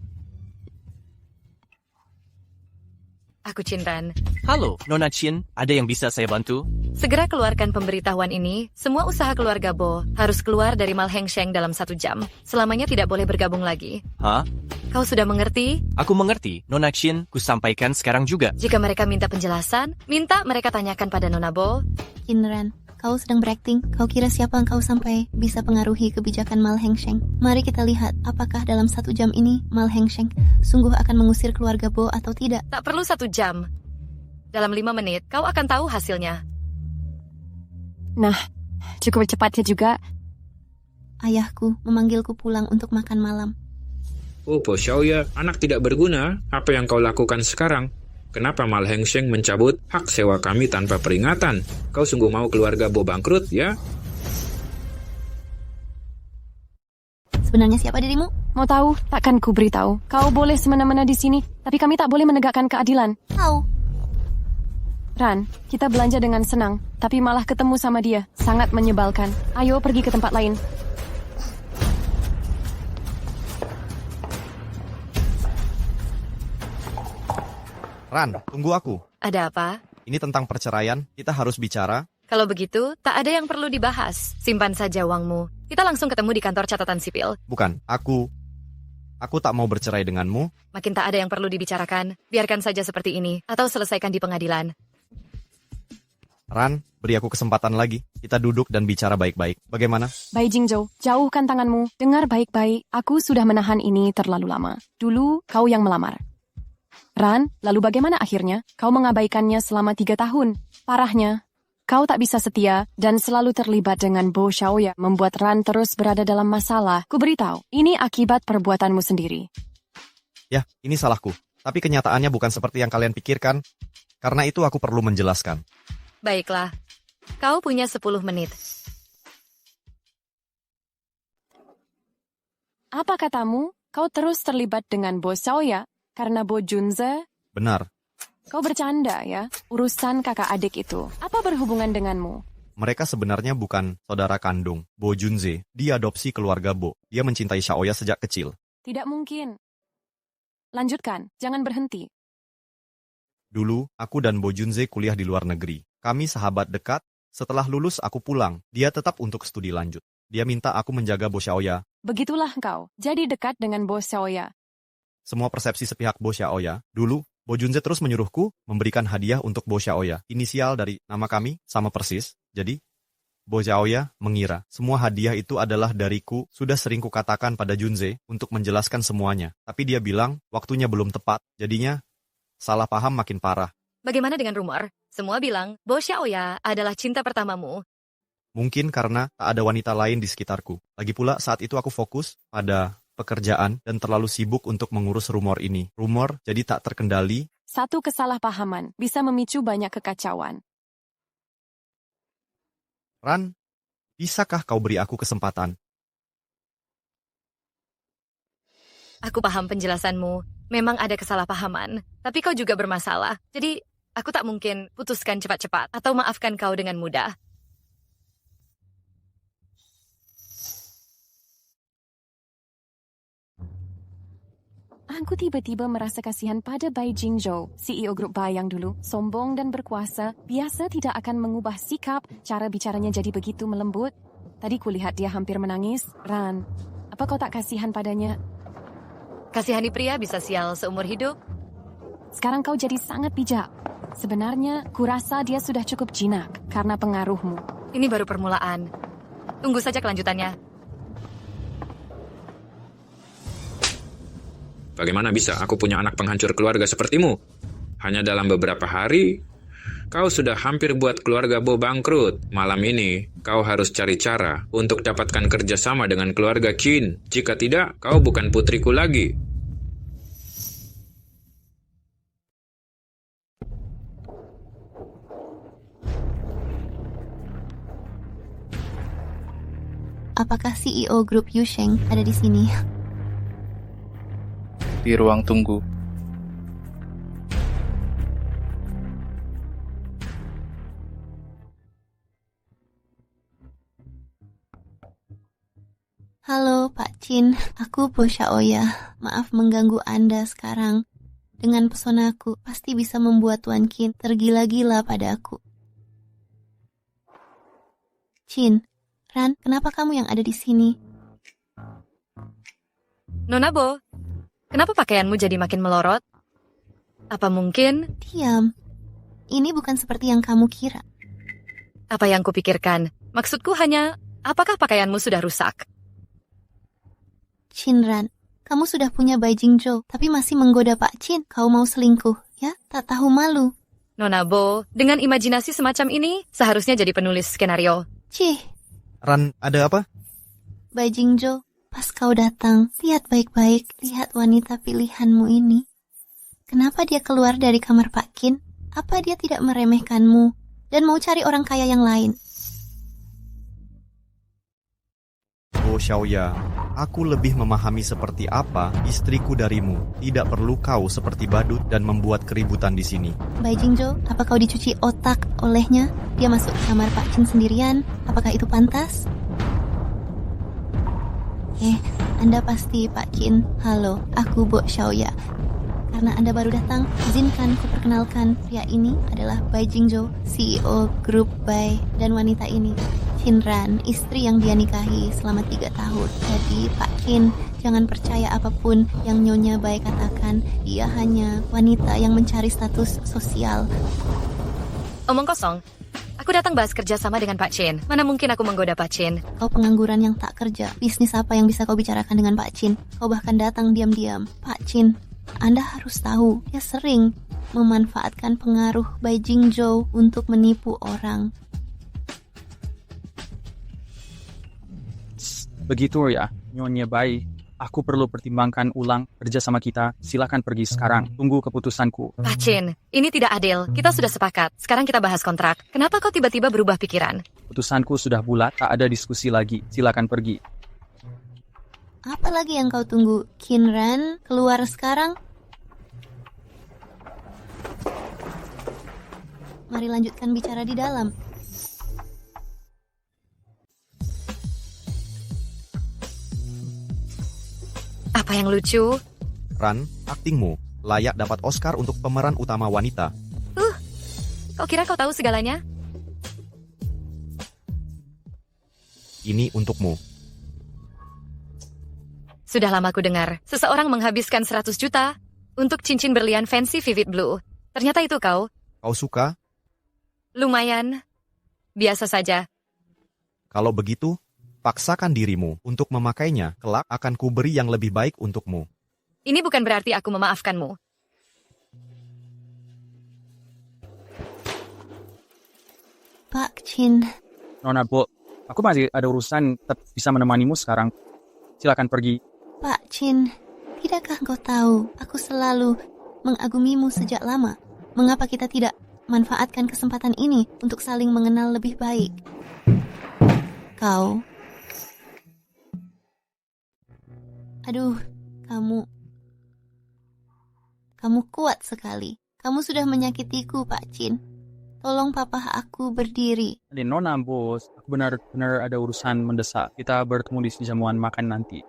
Aku Qin Ran. Halo, Nona Qin. Ada yang bisa saya bantu? Segera keluarkan pemberitahuan ini. Semua usaha keluarga Bo harus keluar dari Mal Heng Sheng dalam 1 jam. Selamanya tidak boleh bergabung lagi. Hah? Kau sudah mengerti? Aku mengerti. Nona Qin, ku sampaikan sekarang juga. Jika mereka minta penjelasan, minta mereka tanyakan pada Nona Bo. Qin Ran, kau sedang berakting. Kau kira siapa engkau sampai bisa pengaruhi kebijakan Mal Heng Sheng? Mari kita lihat apakah dalam 1 jam ini Mal Heng Sheng sungguh akan mengusir keluarga Bo atau tidak. Tak perlu 1 jam. Dalam 5 menit, kau akan tahu hasilnya. Nah, cukup cepatnya juga. Ayahku memanggilku pulang untuk makan malam. Oh, Bo Xiaoya, anak tidak berguna. Apa yang kau lakukan sekarang? Kenapa Mal Heng Sheng mencabut hak sewa kami tanpa peringatan? Kau sungguh mau keluarga Bo bangkrut, ya? Sebenarnya siapa dirimu? Mau tahu? Takkan ku beritahu. Kau boleh semena-mena di sini, tapi kami tak boleh menegakkan keadilan. Kau. Ran, kita belanja dengan senang, tapi malah ketemu sama dia. Sangat menyebalkan. Ayo pergi ke tempat lain. Ran, tunggu aku. Ada apa? Ini tentang perceraian, kita harus bicara. Kalau begitu, tak ada yang perlu dibahas. Simpan saja uangmu. Kita langsung ketemu di kantor catatan sipil. Bukan, aku tak mau bercerai denganmu. Makin tak ada yang perlu dibicarakan. Biarkan saja seperti ini, atau selesaikan di pengadilan. Ran, beri aku kesempatan lagi. Kita duduk dan bicara baik-baik. Bagaimana? Bai Jingzhou, jauhkan tanganmu. Dengar baik-baik, aku sudah menahan ini terlalu lama. Dulu, kau yang melamar. Ran, lalu bagaimana akhirnya? Kau mengabaikannya selama 3 tahun. Parahnya, kau tak bisa setia dan selalu terlibat dengan Bo Xiaoya, membuat Ran terus berada dalam masalah. Ku beritahu, ini akibat perbuatanmu sendiri. Ya, ini salahku. Tapi kenyataannya bukan seperti yang kalian pikirkan. Karena itu aku perlu menjelaskan. Baiklah, kau punya 10 menit. Apa katamu? Kau terus terlibat dengan Bo Xiaoya karena Bo Junze? Benar. Kau bercanda ya? Urusan kakak adik itu, apa berhubungan denganmu? Mereka sebenarnya bukan saudara kandung. Bo Junze, diadopsi keluarga Bo. Dia mencintai Xiaoya sejak kecil. Tidak mungkin. Lanjutkan, jangan berhenti. Dulu, aku dan Bo Junze kuliah di luar negeri. Kami sahabat dekat. Setelah lulus aku pulang, dia tetap untuk studi lanjut. Dia minta aku menjaga Bo Xiaoya. Begitulah kau, jadi dekat dengan Bo Xiaoya. Semua persepsi sepihak Bo Xiaoya. Dulu, Bo Junze terus menyuruhku memberikan hadiah untuk Bo Xiaoya. Inisial dari nama kami sama persis. Jadi, Bo Xiaoya mengira semua hadiah itu adalah dariku. Sudah sering kukatakan pada Junze untuk menjelaskan semuanya. Tapi dia bilang waktunya belum tepat. Jadinya, salah paham makin parah. Bagaimana dengan rumor? Semua bilang Bo Xiaoya adalah cinta pertamamu. Mungkin karena tak ada wanita lain di sekitarku. Lagi pula saat itu aku fokus pada pekerjaan dan terlalu sibuk untuk mengurus rumor ini. Rumor jadi tak terkendali. Satu kesalahpahaman bisa memicu banyak kekacauan. Ran, bisakah kau beri aku kesempatan? Aku paham penjelasanmu. Memang ada kesalahpahaman. Tapi kau juga bermasalah. Jadi, aku tak mungkin putuskan cepat-cepat atau maafkan kau dengan mudah. Aku tiba-tiba merasa kasihan pada Bai Jingzhou, CEO grup Bai yang dulu sombong dan berkuasa, biasa tidak akan mengubah sikap, cara bicaranya jadi begitu melembut. Tadi kulihat dia hampir menangis. Ran, apa kau tak kasihan padanya? Kasihani pria bisa sial seumur hidup. Sekarang kau jadi sangat bijak. Sebenarnya, kurasa dia sudah cukup jinak karena pengaruhmu. Ini baru permulaan. Tunggu saja kelanjutannya. Bagaimana bisa aku punya anak penghancur keluarga sepertimu? Hanya dalam beberapa hari, kau sudah hampir buat keluarga Bo bangkrut. Malam ini, kau harus cari cara untuk dapatkan kerjasama dengan keluarga Qin. Jika tidak, kau bukan putriku lagi. Apakah CEO grup Yusheng ada di sini? Di ruang tunggu. Halo Pak Qin, aku Bo Xiaoya. Maaf mengganggu Anda sekarang. Dengan pesonaku, pasti bisa membuat Tuan Qin tergila-gila pada aku. Qin, Ran, kenapa kamu yang ada di sini? Nona Bo, kenapa pakaianmu jadi makin melorot? Apa mungkin? Diam. Ini bukan seperti yang kamu kira. Apa yang kupikirkan? Maksudku hanya, apakah pakaianmu sudah rusak? Qin Ran, kamu sudah punya Bai Jingzhou, tapi masih menggoda Pak Qin. Kau mau selingkuh, ya? Tak tahu malu. Nona Bo, dengan imajinasi semacam ini, seharusnya jadi penulis skenario. Cih. Ran, ada apa? Bai Jingzhou, pas kau datang, lihat baik-baik, lihat wanita pilihanmu ini. Kenapa dia keluar dari kamar Pak Qin? Apa dia tidak meremehkanmu dan mau cari orang kaya yang lain? Bo Xiaoya, aku lebih memahami seperti apa istriku darimu. Tidak perlu kau seperti badut dan membuat keributan di sini. Bai Jingzhou, apa kau dicuci otak olehnya? Dia masuk ke kamar Pak Qin sendirian. Apakah itu pantas? Anda pasti Pak Qin. Halo, aku Bo Xiaoya. Karena Anda baru datang, izinkan ku perkenalkan pria ini adalah Bai Jingzhou, CEO grup Bai, dan wanita ini Qin Ran, istri yang dia nikahi selama 3 tahun. Jadi Pak Qin, jangan percaya apapun yang Nyonya Bai katakan. Dia hanya wanita yang mencari status sosial. Omong kosong. Aku datang bahas kerja sama dengan Pak Qin. Mana mungkin aku menggoda Pak Qin? Kau pengangguran yang tak kerja. Bisnis apa yang bisa kau bicarakan dengan Pak Qin? Kau bahkan datang diam-diam. Pak Qin, Anda harus tahu, dia sering memanfaatkan pengaruh Bai Jingzhou untuk menipu orang. Begitu ya, Nyonya Bai. Aku perlu pertimbangkan ulang kerjasama kita. Silakan pergi sekarang. Tunggu keputusanku. Pak Qin, ini tidak adil. Kita sudah sepakat. Sekarang kita bahas kontrak. Kenapa kau tiba-tiba berubah pikiran? Keputusanku sudah bulat. Tak ada diskusi lagi. Silakan pergi. Apa lagi yang kau tunggu? Qin Ran, keluar sekarang. Mari lanjutkan bicara di dalam. Apa yang lucu? Ran, aktingmu layak dapat Oscar untuk pemeran utama wanita. Kau kira kau tahu segalanya? Ini untukmu. Sudah lama ku dengar, seseorang menghabiskan 100 juta untuk cincin berlian fancy Vivid Blue. Ternyata itu kau. Kau suka? Lumayan. Biasa saja. Kalau begitu, paksakan dirimu untuk memakainya. Kelak akan kuberi yang lebih baik untukmu. Ini bukan berarti aku memaafkanmu. Pak Chin. Nona Bo, aku masih ada urusan, tetap bisa menemanimu sekarang. Silakan pergi. Pak Chin, tidakkah kau tahu aku selalu mengagumimu sejak lama? Mengapa kita tidak manfaatkan kesempatan ini untuk saling mengenal lebih baik? Kau... Aduh, kamu kuat sekali. Kamu sudah menyakitiku, Pak Chin. Tolong papa aku berdiri. Nona bos, aku benar-benar ada urusan mendesak. Kita bertemu di jamuan makan nanti.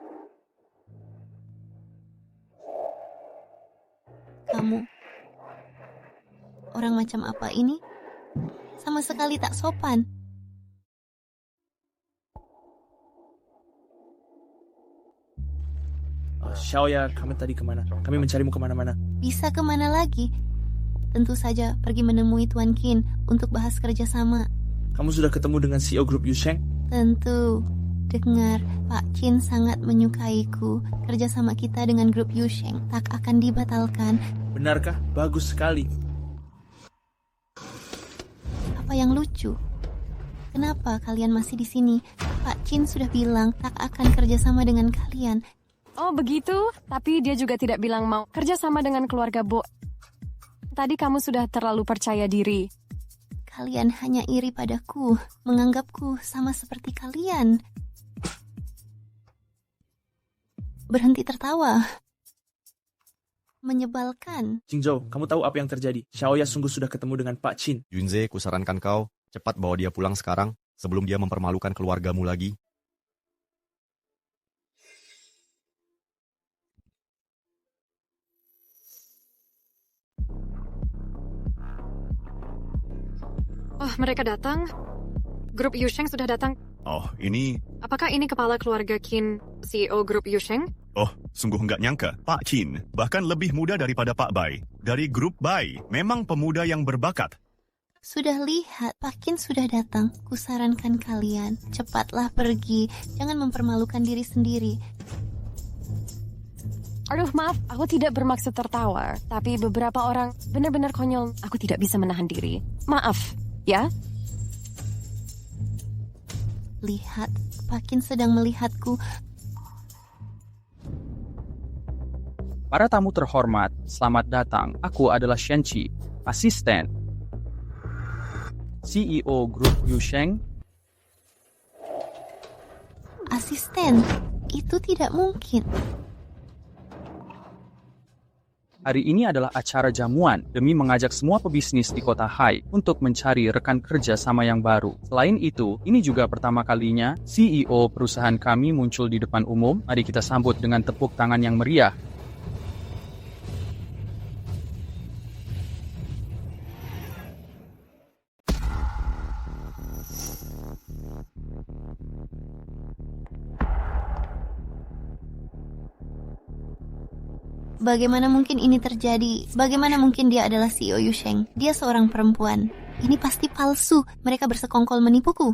Kamu orang macam apa ini? Sama sekali tak sopan. Xiaoya, kamu tadi kemana? Kami mencarimu kemana-mana. Bisa kemana lagi? Tentu saja pergi menemui Tuan Qin untuk bahas kerjasama. Kamu sudah ketemu dengan CEO Grup Yusheng? Tentu. Dengar, Pak Qin sangat menyukaiku. Kerjasama kita dengan Grup Yusheng tak akan dibatalkan. Benarkah? Bagus sekali. Apa yang lucu? Kenapa kalian masih di sini? Pak Qin sudah bilang tak akan kerjasama dengan kalian. Oh begitu? Tapi dia juga tidak bilang mau kerjasama dengan keluarga Bo. Tadi kamu sudah terlalu percaya diri. Kalian hanya iri padaku, menganggapku sama seperti kalian. Berhenti tertawa. Menyebalkan. Jingzhou, kamu tahu apa yang terjadi? Xiaoya sungguh sudah ketemu dengan Pak Qin. Yunze, kusarankan kau cepat bawa dia pulang sekarang sebelum dia mempermalukan keluargamu lagi. Oh, mereka datang. Grup Yusheng sudah datang. Oh, ini... Apakah ini kepala keluarga Qin, CEO Grup Yusheng? Oh, sungguh nggak nyangka. Pak Qin, bahkan lebih muda daripada Pak Bai. Dari Grup Bai, memang pemuda yang berbakat. Sudah lihat, Pak Qin sudah datang. Kusarankan kalian, cepatlah pergi. Jangan mempermalukan diri sendiri. Aduh, maaf, aku tidak bermaksud tertawa. Tapi beberapa orang benar-benar konyol. Aku tidak bisa menahan diri. Maaf, ya? Lihat, Pak Qin sedang melihatku. Para tamu terhormat, selamat datang. Aku adalah Shenqi, asisten CEO Grup Yusheng. Asisten? Itu tidak mungkin. Hari ini adalah acara jamuan demi mengajak semua pebisnis di kota Hai untuk mencari rekan kerja sama yang baru. Selain itu, ini juga pertama kalinya CEO perusahaan kami muncul di depan umum. Mari kita sambut dengan tepuk tangan yang meriah. Bagaimana mungkin ini terjadi? Bagaimana mungkin dia adalah CEO Yusheng? Dia seorang perempuan. Ini pasti palsu. Mereka bersekongkol menipuku.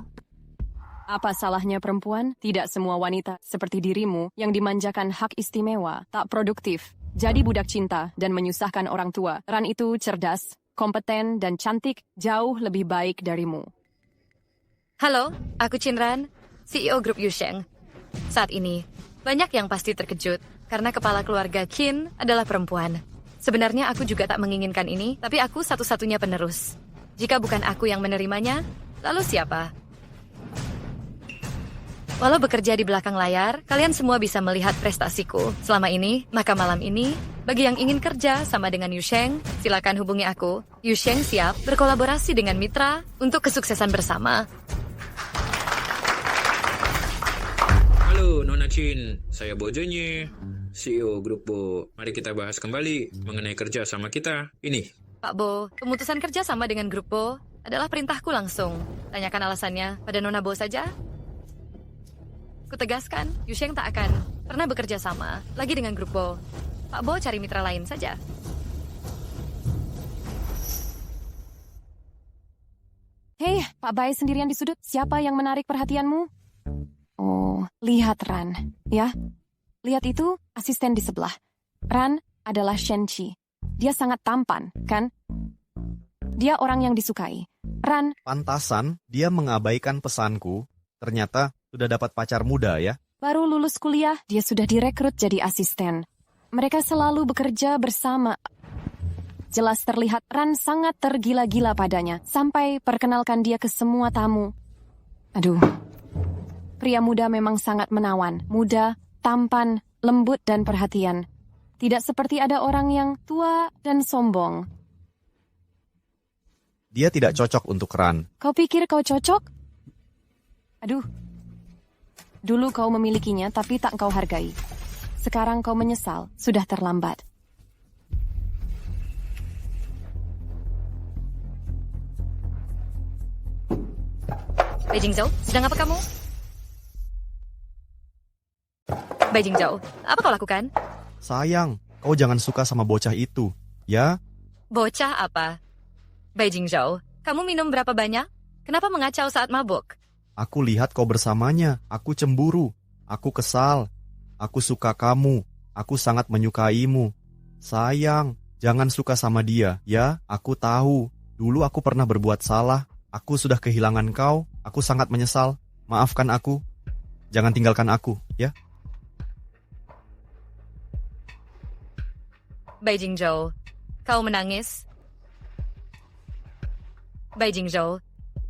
Apa salahnya perempuan? Tidak semua wanita seperti dirimu yang dimanjakan hak istimewa, tak produktif, jadi budak cinta dan menyusahkan orang tua. Ran itu cerdas, kompeten, dan cantik jauh lebih baik darimu. Halo, aku Qin Ran, CEO Grup Yusheng. Saat ini, banyak yang pasti terkejut karena kepala keluarga Qin adalah perempuan. Sebenarnya aku juga tak menginginkan ini, tapi aku satu-satunya penerus. Jika bukan aku yang menerimanya, lalu siapa? Walau bekerja di belakang layar, kalian semua bisa melihat prestasiku selama ini. Maka malam ini, bagi yang ingin kerja sama dengan Yusheng, silakan hubungi aku. Yusheng siap berkolaborasi dengan mitra untuk kesuksesan bersama. Halo Nona Chin, saya Bojonye, CEO Grup Bo. Mari kita bahas kembali mengenai kerja sama kita. Ini. Pak Bo, pemutusan kerja sama dengan Grup Bo adalah perintahku langsung. Tanyakan alasannya pada Nona Bo saja. Kutegaskan, Yusheng tak akan pernah bekerja sama lagi dengan Grup Bo. Pak Bo cari mitra lain saja. Hei, Pak Bai sendirian di sudut. Siapa yang menarik perhatianmu? Oh, lihat Ran, ya. Lihat itu, asisten di sebelah. Ran adalah Shenchi. Dia sangat tampan, kan? Dia orang yang disukai. Ran... Pantasan, dia mengabaikan pesanku. Ternyata sudah dapat pacar muda ya. Baru lulus kuliah, dia sudah direkrut jadi asisten. Mereka selalu bekerja bersama. Jelas terlihat Ran sangat tergila-gila padanya, sampai perkenalkan dia ke semua tamu. Aduh, pria muda memang sangat menawan. Muda, tampan, lembut dan perhatian. Tidak seperti ada orang yang tua dan sombong. Dia tidak cocok untuk Ran. Kau pikir kau cocok? Aduh, dulu kau memilikinya tapi tak kau hargai. Sekarang kau menyesal, sudah terlambat. Beijing Zhou, sedang apa kamu? Beijing Zhou, apa kau lakukan? Sayang, kau jangan suka sama bocah itu, ya? Bocah apa? Beijing Zhou, kamu minum berapa banyak? Kenapa mengacau saat mabuk? Aku lihat kau bersamanya, aku cemburu, aku kesal, aku suka kamu, aku sangat menyukaimu. Sayang, jangan suka sama dia, ya? Aku tahu, dulu aku pernah berbuat salah, aku sudah kehilangan kau, aku sangat menyesal, maafkan aku, jangan tinggalkan aku, ya? Beijing Zhou, kau menangis? Beijing Zhou,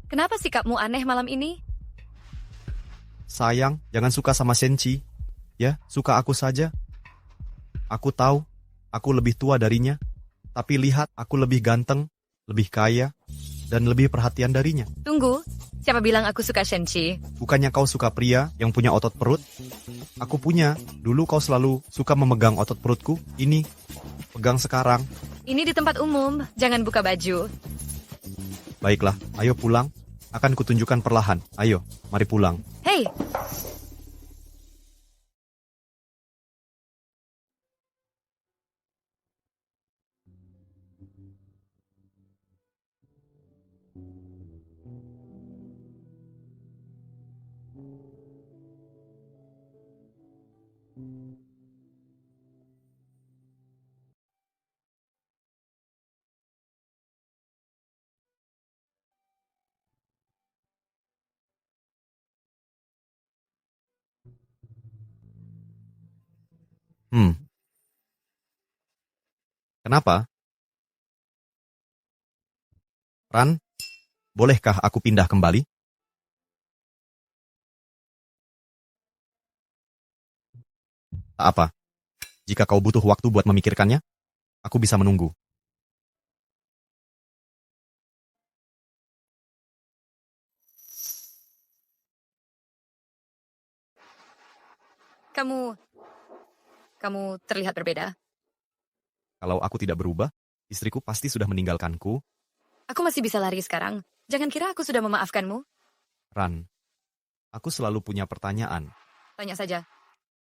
kenapa sikapmu aneh malam ini? Sayang, jangan suka sama Shenchi. Ya, suka aku saja. Aku tahu, aku lebih tua darinya. Tapi lihat, aku lebih ganteng, lebih kaya, dan lebih perhatian darinya. Tunggu, siapa bilang aku suka Shenchi? Bukannya kau suka pria yang punya otot perut? Aku punya. Dulu kau selalu suka memegang otot perutku. Ini, pegang sekarang. Ini di tempat umum, jangan buka baju. Baiklah, ayo pulang. Akan kutunjukkan perlahan. Ayo, mari pulang. Hei! Kenapa? Ran, bolehkah aku pindah kembali? Tak apa. Jika kau butuh waktu buat memikirkannya, aku bisa menunggu. Kamu terlihat berbeda. Kalau aku tidak berubah, istriku pasti sudah meninggalkanku. Aku masih bisa lari sekarang. Jangan kira aku sudah memaafkanmu. Ran, aku selalu punya pertanyaan. Tanya saja.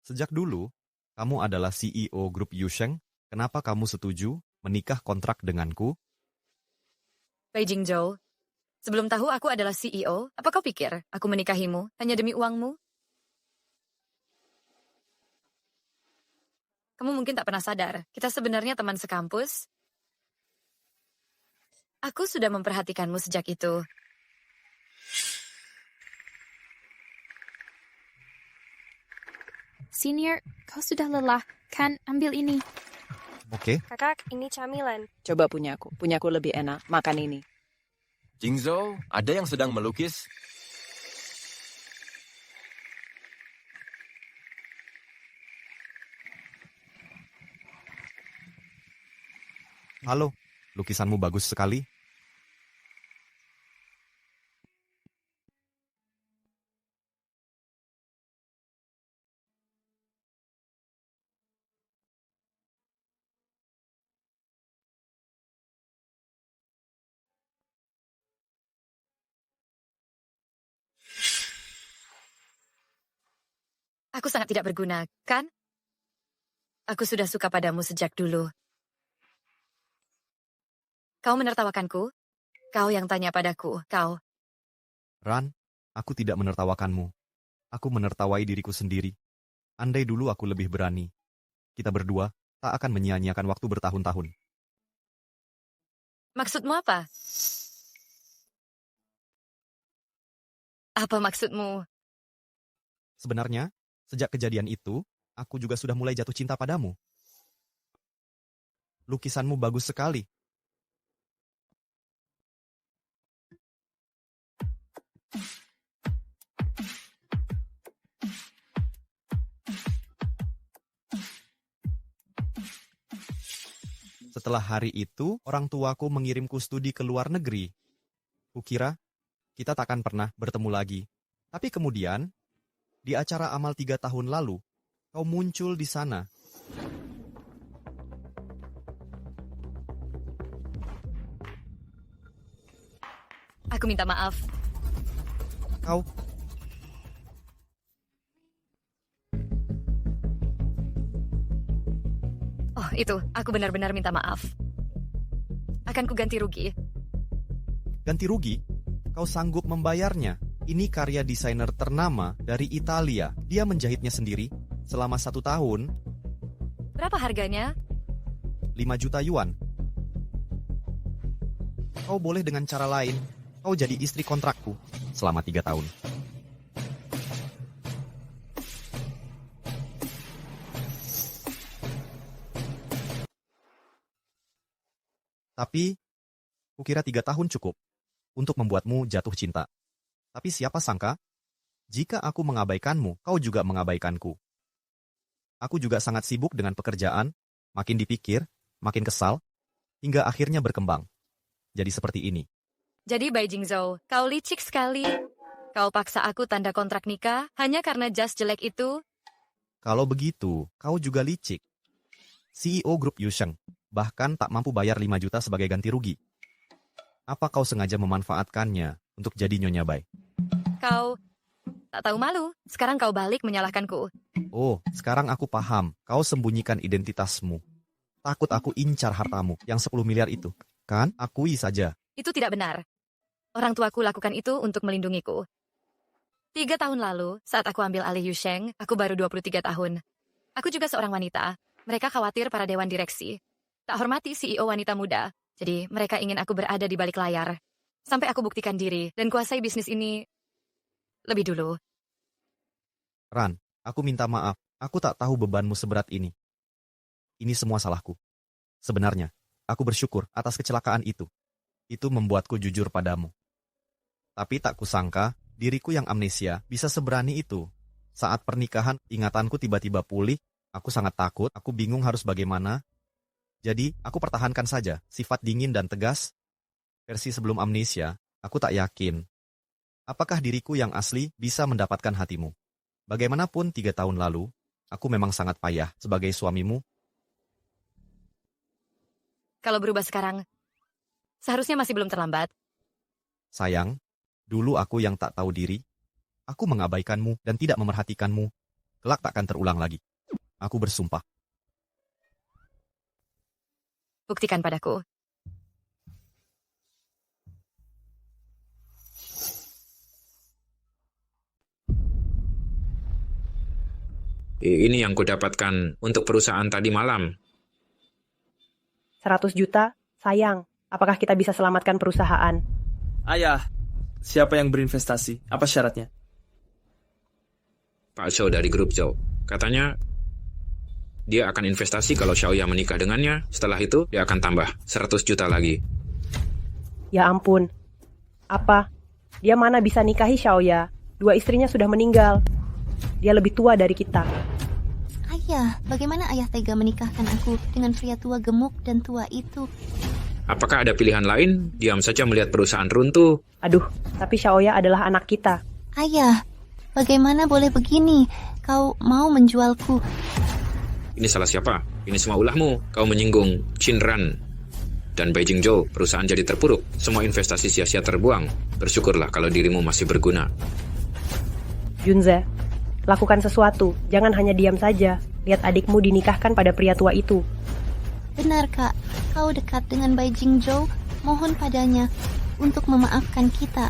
Sejak dulu, kamu adalah CEO Grup Yusheng. Kenapa kamu setuju menikah kontrak denganku? Beijing Zhou, sebelum tahu aku adalah CEO, apa kau pikir aku menikahimu hanya demi uangmu? Kamu mungkin tak pernah sadar, kita sebenarnya teman sekampus. Aku sudah memperhatikanmu sejak itu. Senior, kau sudah lelah, kan? Ambil ini. Oke. Kakak, ini camilan. Coba punyaku lebih enak, makan ini. Jingzhou, ada yang sedang melukis? Halo, lukisanmu bagus sekali. Aku sangat tidak berguna, kan? Aku sudah suka padamu sejak dulu. Kau menertawakanku? Kau yang tanya padaku, kau. Ran, aku tidak menertawakanmu. Aku menertawai diriku sendiri. Andai dulu aku lebih berani, kita berdua tak akan menyia-nyiakan waktu bertahun-tahun. Maksudmu apa? Apa maksudmu? Sebenarnya, sejak kejadian itu, aku juga sudah mulai jatuh cinta padamu. Lukisanmu bagus sekali. Setelah hari itu, orang tuaku mengirimku studi ke luar negeri. Kukira, kita takkan pernah bertemu lagi. Tapi kemudian, di acara amal 3 tahun lalu, kau muncul di sana. Aku minta maaf. Kau... Oh, itu. Aku benar-benar minta maaf. Akan ku ganti rugi. Ganti rugi? Kau sanggup membayarnya? Ini karya desainer ternama dari Italia. Dia menjahitnya sendiri selama 1 tahun. Berapa harganya? 5 juta yuan. Kau boleh dengan cara lain. Kau jadi istri kontrakku selama 3 tahun. Tapi, kukira 3 tahun cukup untuk membuatmu jatuh cinta. Tapi siapa sangka, jika aku mengabaikanmu, kau juga mengabaikanku. Aku juga sangat sibuk dengan pekerjaan, makin dipikir, makin kesal, hingga akhirnya berkembang. Jadi seperti ini. Jadi Bai Jingzhou, kau licik sekali. Kau paksa aku tanda kontrak nikah hanya karena jas jelek itu. Kalau begitu, kau juga licik. CEO grup Yusheng bahkan tak mampu bayar 5 juta sebagai ganti rugi. Apa kau sengaja memanfaatkannya untuk jadi Nyonya Bai? Kau tak tahu malu. Sekarang kau balik menyalahkanku. Oh, sekarang aku paham. Kau sembunyikan identitasmu. Takut aku incar hartamu yang 10 miliar itu. Kan? Akui saja. Itu tidak benar. Orang tuaku lakukan itu untuk melindungiku. 3 tahun lalu, saat aku ambil alih Yusheng, aku baru 23 tahun. Aku juga seorang wanita. Mereka khawatir para dewan direksi. Tak hormati CEO wanita muda. Jadi mereka ingin aku berada di balik layar. Sampai aku buktikan diri dan kuasai bisnis ini lebih dulu. Ran, aku minta maaf. Aku tak tahu bebanmu seberat ini. Ini semua salahku. Sebenarnya, aku bersyukur atas kecelakaan itu. Itu membuatku jujur padamu. Tapi tak kusangka, diriku yang amnesia bisa seberani itu. Saat pernikahan, ingatanku tiba-tiba pulih. Aku sangat takut, aku bingung harus bagaimana. Jadi, aku pertahankan saja sifat dingin dan tegas. Versi sebelum amnesia, aku tak yakin. Apakah diriku yang asli bisa mendapatkan hatimu? Bagaimanapun 3 tahun lalu, aku memang sangat payah sebagai suamimu. Kalau berubah sekarang, seharusnya masih belum terlambat. Sayang, dulu aku yang tak tahu diri. Aku mengabaikanmu dan tidak memerhatikanmu. Kelak takkan terulang lagi. Aku bersumpah. Buktikan padaku. Ini yang kudapatkan untuk perusahaan tadi malam. 100 juta? Sayang, apakah kita bisa selamatkan perusahaan? Ayah, siapa yang berinvestasi? Apa syaratnya? Pak Zhou dari grup Zhou. Katanya, dia akan investasi kalau Xiaoya menikah dengannya. Setelah itu, dia akan tambah 100 juta lagi. Ya ampun. Apa? Dia mana bisa nikahi Xiaoya? 2 istrinya sudah meninggal. Dia lebih tua dari kita. Ayah, bagaimana ayah tega menikahkan aku dengan pria tua gemuk dan tua itu? Apakah ada pilihan lain? Diam saja melihat perusahaan runtuh. Aduh, tapi Xiaoya adalah anak kita. Ayah, bagaimana boleh begini? Kau mau menjualku? Ini salah siapa? Ini semua ulahmu. Kau menyinggung Qinran dan Bai Jingzhou. Perusahaan jadi terpuruk. Semua investasi sia-sia terbuang. Bersyukurlah kalau dirimu masih berguna. Junze, lakukan sesuatu. Jangan hanya diam saja. Lihat adikmu dinikahkan pada pria tua itu. Benar, Kak. Kau dekat dengan Bai Jingzhou. Mohon padanya untuk memaafkan kita.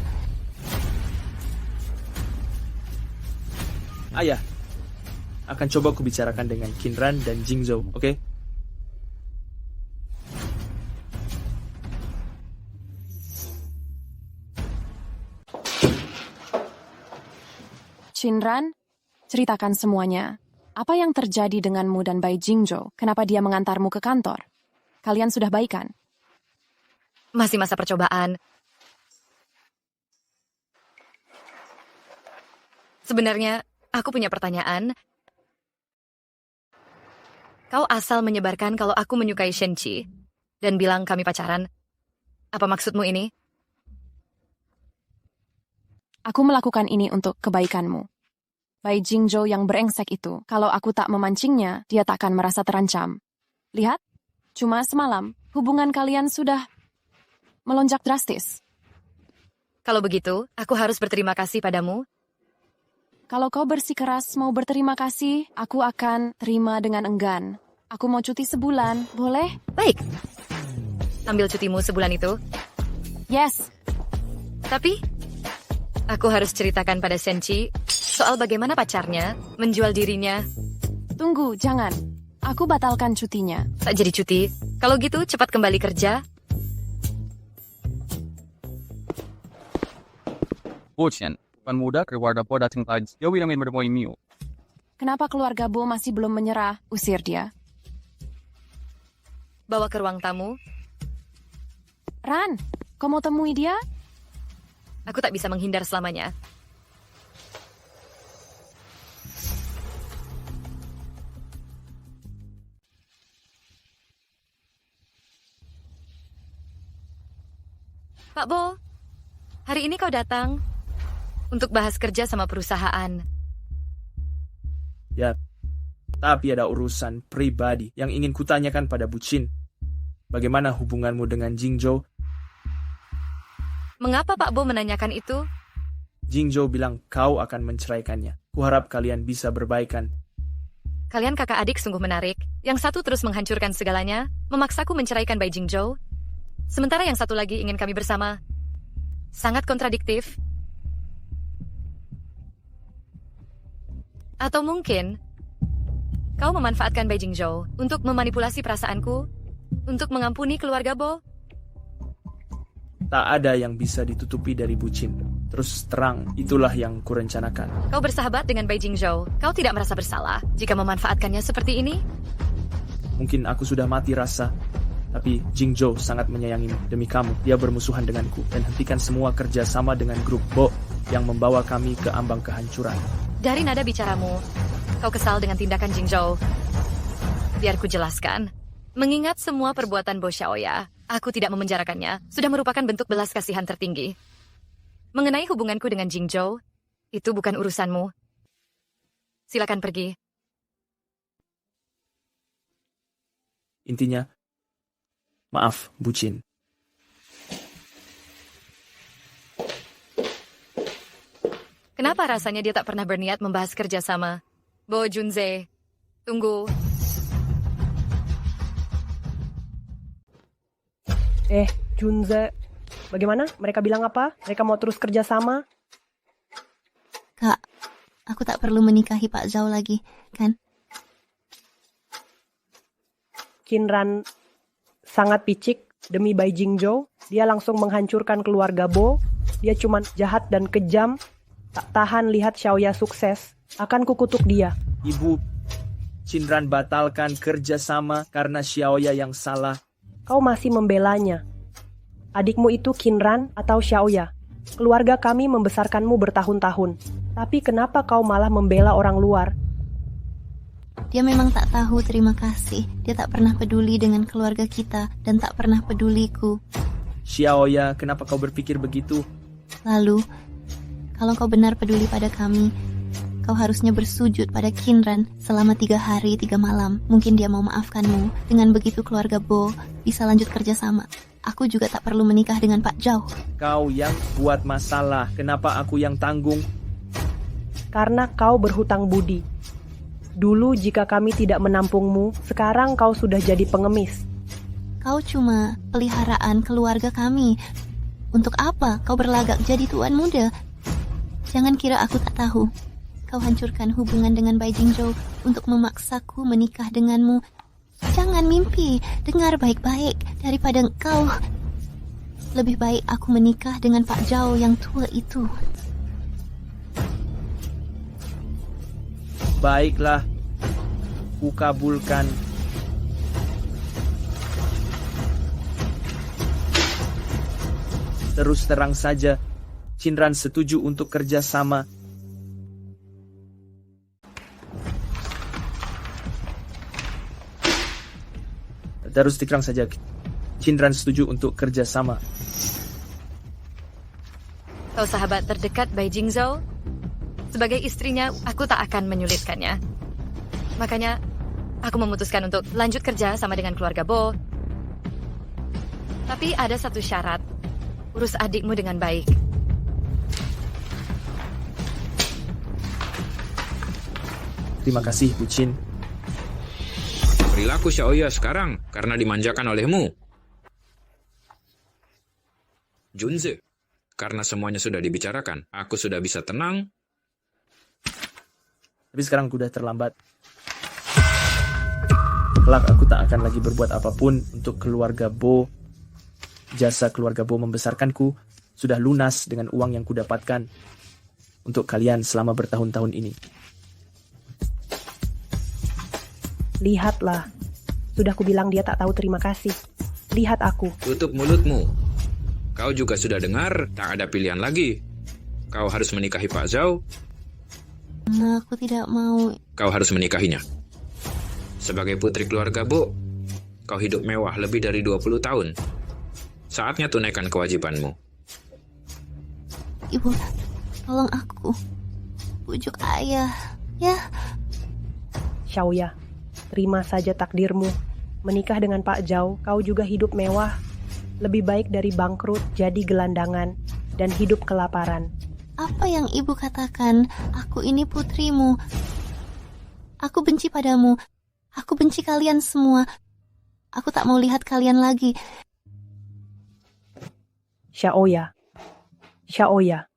Ayah, akan coba kubicarakan dengan Qinran dan Jingzhou, oke? Qinran, ceritakan semuanya. Apa yang terjadi denganmu dan Bai Jingzhou? Kenapa dia mengantarmu ke kantor? Kalian sudah baikan? Masih masa percobaan. Sebenarnya, aku punya pertanyaan. Kau asal menyebarkan kalau aku menyukai Shenqi dan bilang kami pacaran. Apa maksudmu ini? Aku melakukan ini untuk kebaikanmu. Bai Jingzhou yang brengsek itu, kalau aku tak memancingnya, dia tak akan merasa terancam. Lihat, cuma semalam, hubungan kalian sudah melonjak drastis. Kalau begitu, aku harus berterima kasih padamu. Kalau kau bersikeras mau berterima kasih, aku akan terima dengan enggan. Aku mau cuti sebulan, boleh? Baik. Ambil cutimu sebulan itu. Yes. Tapi, aku harus ceritakan pada Shenqi soal bagaimana pacarnya menjual dirinya. Tunggu, jangan. Aku batalkan cutinya. Tak jadi cuti. Kalau gitu, cepat kembali kerja. Bochen, bukan muda keluarga Po datang tadi. Dia bilang bertemu Miu. Kenapa keluarga Bo masih belum menyerah? Usir dia. Bawa ke ruang tamu. Ran, kau mau temui dia? Aku tak bisa menghindar selamanya. Pak Bo, hari ini kau datang untuk bahas kerja sama perusahaan. Ya, tapi ada urusan pribadi yang ingin kutanyakan pada Bu Qin. Bagaimana hubunganmu dengan Jingzhou? Mengapa Pak Bo menanyakan itu? Jingzhou bilang kau akan menceraikannya. Kuharap kalian bisa berbaikan. Kalian kakak adik sungguh menarik. Yang satu terus menghancurkan segalanya, memaksaku menceraikan Bai Jingzhou. Sementara yang satu lagi ingin kami bersama. Sangat kontradiktif. Atau mungkin kau memanfaatkan Bai Jingzhou untuk memanipulasi perasaanku, untuk mengampuni keluarga Bo? Tak ada yang bisa ditutupi dari Bu Qin. Terus terang, itulah yang kurencanakan. Kau bersahabat dengan Bai Jingzhou. Kau tidak merasa bersalah jika memanfaatkannya seperti ini? Mungkin aku sudah mati rasa, tapi Jingzhou sangat menyayangimu. Demi kamu, dia bermusuhan denganku. Dan hentikan semua kerjasama dengan grup Bo yang membawa kami ke ambang kehancuran. Dari nada bicaramu, kau kesal dengan tindakan Jingzhou. Biar ku jelaskan. Mengingat semua perbuatan Bo Xiaoya, aku tidak memenjarakannya. Sudah merupakan bentuk belas kasihan tertinggi. Mengenai hubunganku dengan Jingzhou, itu bukan urusanmu. Silakan pergi. Intinya, maaf, Bu Qin. Kenapa rasanya dia tak pernah berniat membahas kerjasama? Bo Junze, tunggu. Junze, bagaimana? Mereka bilang apa? Mereka mau terus kerjasama? Kak, aku tak perlu menikahi Pak Zhao lagi, kan? Qinran sangat picik demi Bai Jingzhou. Dia langsung menghancurkan keluarga Bo. Dia cuma jahat dan kejam. Tak tahan lihat Xiaoya sukses. Akan kukutuk dia. Ibu, Qinran batalkan kerjasama karena Xiaoya yang salah. Kau masih membelanya. Adikmu itu Qinran atau Xiaoya. Keluarga kami membesarkanmu bertahun-tahun. Tapi kenapa kau malah membela orang luar? Dia memang tak tahu terima kasih. Dia tak pernah peduli dengan keluarga kita dan tak pernah peduliku. Xiaoya, kenapa kau berpikir begitu? Lalu, kalau kau benar peduli pada kami, kau harusnya bersujud pada Qinran selama 3 hari 3 malam. Mungkin dia mau maafkanmu. Dengan begitu keluarga Bo bisa lanjut kerjasama. Aku juga tak perlu menikah dengan Pak Zhao. Kau yang buat masalah. Kenapa aku yang tanggung? Karena kau berhutang budi. Dulu jika kami tidak menampungmu, sekarang kau sudah jadi pengemis. Kau cuma peliharaan keluarga kami. Untuk apa kau berlagak jadi tuan muda? Jangan kira aku tak tahu. Kau hancurkan hubungan dengan Bai Jingzhou untuk memaksaku menikah denganmu. Jangan mimpi, dengar baik-baik. Daripada kau, lebih baik aku menikah dengan Pak Zhao yang tua itu. Baiklah, kukabulkan. Terus terang saja, Qinran setuju untuk kerjasama. Terus terang saja, Qinran setuju untuk kerjasama. Kau sahabat terdekat Bai Jingzhou. Sebagai istrinya, aku tak akan menyulitkannya. Makanya, aku memutuskan untuk lanjut kerja sama dengan keluarga Bo. Tapi ada satu syarat. Urus adikmu dengan baik. Terima kasih, Bu Qin. Perilaku Xiaoya sekarang karena dimanjakan olehmu. Junze, karena semuanya sudah dibicarakan, aku sudah bisa tenang. Tapi sekarang sudah terlambat. Kelak aku tak akan lagi berbuat apapun untuk keluarga Bo. Jasa keluarga Bo membesarkanku sudah lunas dengan uang yang kudapatkan untuk kalian selama bertahun-tahun ini. Lihatlah, sudah kubilang dia tak tahu terima kasih. Lihat aku. Tutup mulutmu. Kau juga sudah dengar, tak ada pilihan lagi. Kau harus menikahi Pak Zhao. Aku tidak mau. Kau harus menikahinya. Sebagai putri keluarga Bo, kau hidup mewah lebih dari 20 tahun. Saatnya tunaikan kewajibanmu. Ibu, tolong aku. Bujuk ayah, ya. Xiaoya, terima saja takdirmu. Menikah dengan Pak Zhao, kau juga hidup mewah. Lebih baik dari bangkrut, jadi gelandangan, dan hidup kelaparan. Apa yang ibu katakan? Aku ini putrimu. Aku benci padamu. Aku benci kalian semua. Aku tak mau lihat kalian lagi. Xiaoya. Xiaoya.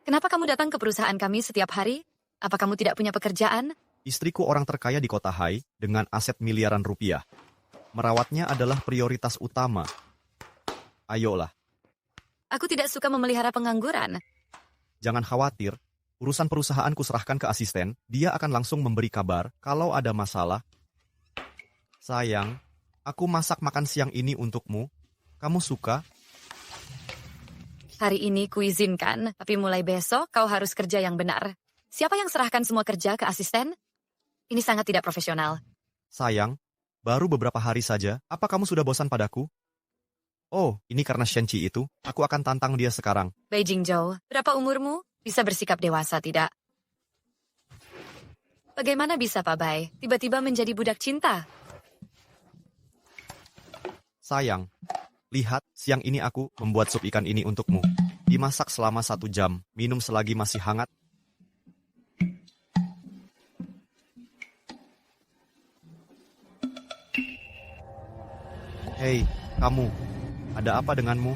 Kenapa kamu datang ke perusahaan kami setiap hari? Apa kamu tidak punya pekerjaan? Istriku orang terkaya di kota Hai dengan aset miliaran rupiah. Merawatnya adalah prioritas utama. Ayolah. Aku tidak suka memelihara pengangguran. Jangan khawatir, urusan perusahaanku serahkan ke asisten, dia akan langsung memberi kabar kalau ada masalah. Sayang, aku masak makan siang ini untukmu. Kamu suka? Hari ini kuizinkan, tapi mulai besok kau harus kerja yang benar. Siapa yang serahkan semua kerja ke asisten? Ini sangat tidak profesional. Sayang, baru beberapa hari saja, apa kamu sudah bosan padaku? Oh, ini karena Shenqi itu, aku akan tantang dia sekarang. Bai Jingzhou, berapa umurmu? Bisa bersikap dewasa tidak? Bagaimana bisa Pak Bai tiba-tiba menjadi budak cinta? Sayang, lihat, siang ini aku membuat sup ikan ini untukmu. Dimasak selama 1 jam, minum selagi masih hangat. Hei, kamu, ada apa denganmu?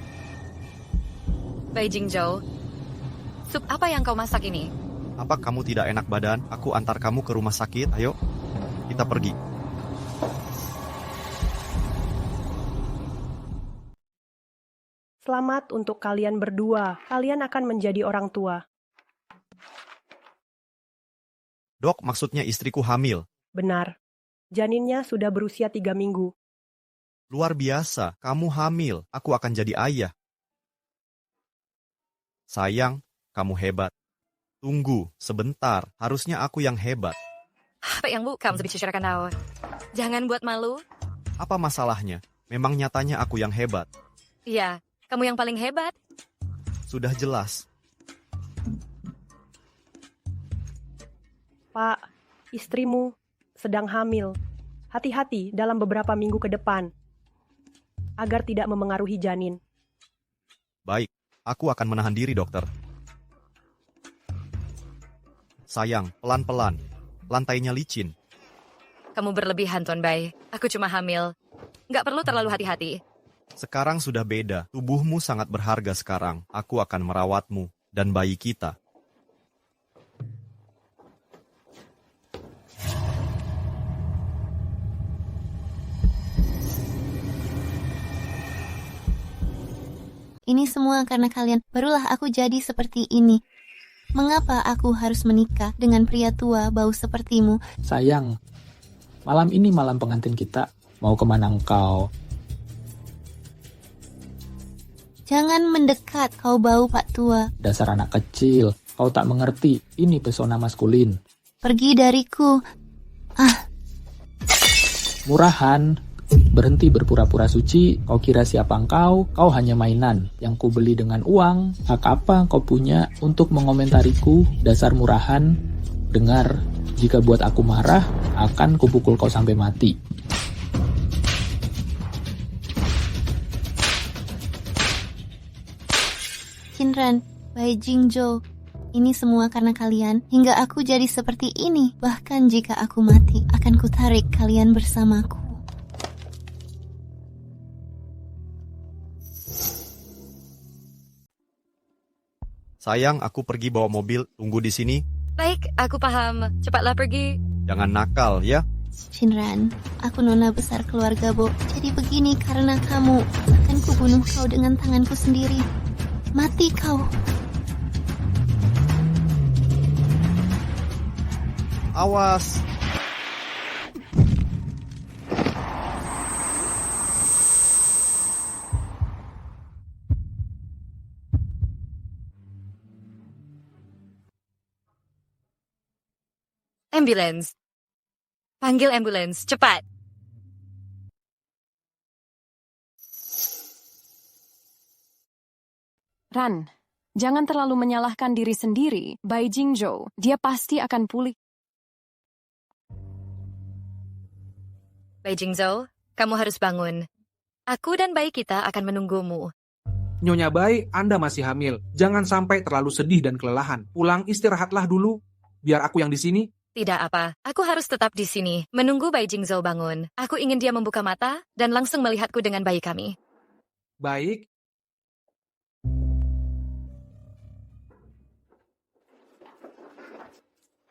Bai Jingzhou, sup apa yang kau masak ini? Apa kamu tidak enak badan? Aku antar kamu ke rumah sakit, ayo. Kita pergi. Selamat untuk kalian berdua. Kalian akan menjadi orang tua. Dok, maksudnya istriku hamil. Benar. Janinnya sudah berusia 3 minggu. Luar biasa, kamu hamil. Aku akan jadi ayah. Sayang, kamu hebat. Tunggu, sebentar. Harusnya aku yang hebat. Apa yang bu? Kamu bicarakan tahu. Jangan buat malu. Apa masalahnya? Memang nyatanya aku yang hebat. Iya, kamu yang paling hebat. Sudah jelas. Pak, istrimu sedang hamil. Hati-hati dalam beberapa minggu ke depan, agar tidak memengaruhi janin. Baik, aku akan menahan diri, dokter. Sayang, pelan-pelan. Lantainya licin. Kamu berlebihan, Tuan Bai. Aku cuma hamil. Nggak perlu terlalu hati-hati. Sekarang sudah beda. Tubuhmu sangat berharga sekarang. Aku akan merawatmu dan bayi kita. Ini semua karena kalian. Barulah aku jadi seperti ini. Mengapa aku harus menikah dengan pria tua bau sepertimu? Sayang, malam ini malam pengantin kita. Mau kemana engkau? Jangan mendekat, kau bau Pak Tua. Dasar anak kecil, kau tak mengerti. Ini pesona maskulin. Pergi dariku. Murahan, berhenti berpura-pura suci. Kau kira siapa engkau? Kau hanya mainan yang kubeli dengan uang. Hak apa kau punya untuk mengomentariku? Dasar murahan. Dengar, jika buat aku marah, akan kupukul kau sampai mati. Shinran, Bai Jingzhou, ini semua karena kalian, hingga aku jadi seperti ini. Bahkan jika aku mati, akan kutarik kalian bersamaku. Sayang, aku pergi bawa mobil. Tunggu di sini. Baik, aku paham. Cepatlah pergi. Jangan nakal, ya. Shinran, aku nona besar keluarga Bo. Jadi begini karena kamu. Akan kubunuh kau dengan tanganku sendiri. Mati kau. Awas. Ambulans. Panggil ambulans, cepat. Ran, jangan terlalu menyalahkan diri sendiri. Bai Jingzhou, dia pasti akan pulih. Bai Jingzhou, kamu harus bangun. Aku dan bayi kita akan menunggumu. Nyonya Bai, Anda masih hamil. Jangan sampai terlalu sedih dan kelelahan. Pulang istirahatlah dulu. Biar aku yang di sini. Tidak apa, aku harus tetap di sini, menunggu Bai Jingzhou bangun. Aku ingin dia membuka mata dan langsung melihatku dengan bayi kami. Baik.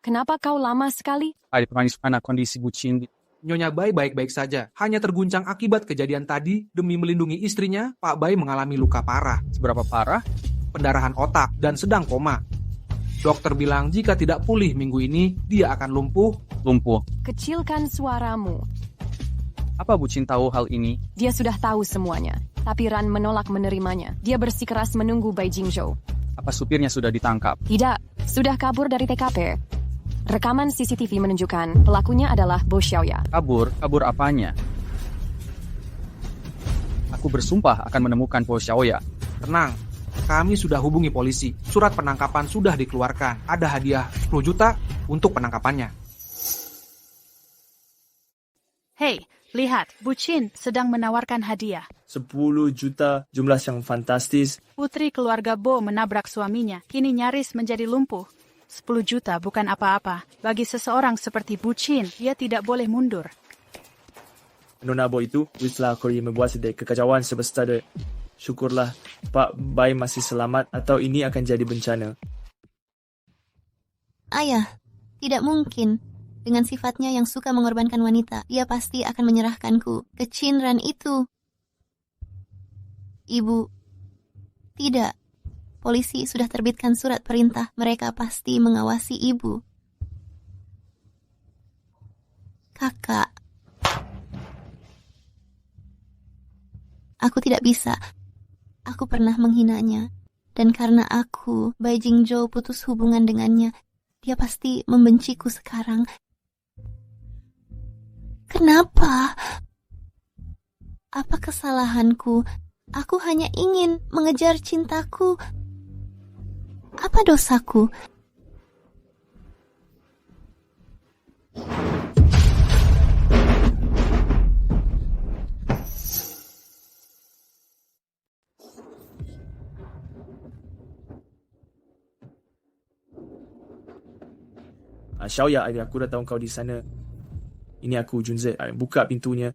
Kenapa kau lama sekali? Anak kondisi bucin. Nyonya Bai baik-baik saja. Hanya terguncang akibat kejadian tadi. Demi melindungi istrinya, Pak Bai mengalami luka parah. Seberapa parah? Pendarahan otak dan sedang koma. Dokter bilang jika tidak pulih minggu ini, dia akan lumpuh. Kecilkan suaramu. Apa bucin tahu hal ini? Dia sudah tahu semuanya. Tapi Ran menolak menerimanya. Dia bersikeras menunggu Bai Jingzhou. Apa supirnya sudah ditangkap? Tidak, sudah kabur dari TKP. Rekaman CCTV menunjukkan pelakunya adalah Bo Xiaoya. Kabur apanya? Aku bersumpah akan menemukan Bo Xiaoya. Tenang, kami sudah hubungi polisi. Surat penangkapan sudah dikeluarkan. Ada hadiah 10 juta untuk penangkapannya. Hei, lihat, Bucin sedang menawarkan hadiah. 10 juta, jumlah yang fantastis. Putri keluarga Bo menabrak suaminya, kini nyaris menjadi lumpuh. 10 juta bukan apa-apa. Bagi seseorang seperti Bucin, dia tidak boleh mundur. Nona Bo itu telah membuat sedikit kekacauan sebesar. Syukurlah Pak Bai masih selamat atau ini akan jadi bencana. Ayah, tidak mungkin. Dengan sifatnya yang suka mengorbankan wanita, dia pasti akan menyerahkanku ke Shinran itu. Ibu, tidak. Polisi sudah terbitkan surat perintah. Mereka pasti mengawasi ibu. Kakak. Aku tidak bisa. Aku pernah menghinanya. Dan karena aku, Bai Jingzhou, putus hubungan dengannya, dia pasti membenciku sekarang. Kenapa? Apa kesalahanku? Aku hanya ingin mengejar cintaku. Apa dosaku? Xiaoya, aku dah tahu kau di sana. Ini aku, Junze. Buka pintunya.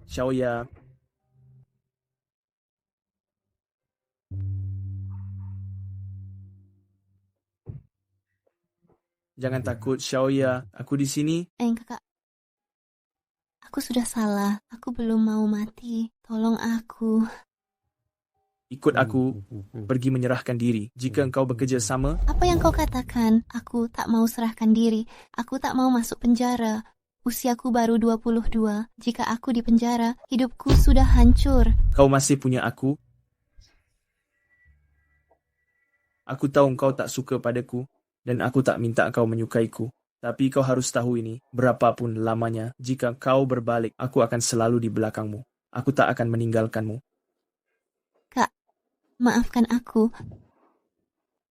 Xiaoya. Jangan takut, Xiaoya. Aku di sini. Kakak. Aku sudah salah. Aku belum mau mati. Tolong aku. Ikut aku, pergi menyerahkan diri. Jika engkau bekerja sama... Apa yang kau katakan? Aku tak mau serahkan diri. Aku tak mau masuk penjara. Usiaku baru 22. Jika aku di penjara, hidupku sudah hancur. Kau masih punya aku. Aku tahu engkau tak suka padaku, dan aku tak minta kau menyukaiku. Tapi kau harus tahu ini, berapapun lamanya, jika kau berbalik, aku akan selalu di belakangmu. Aku tak akan meninggalkanmu. Kak, maafkan aku.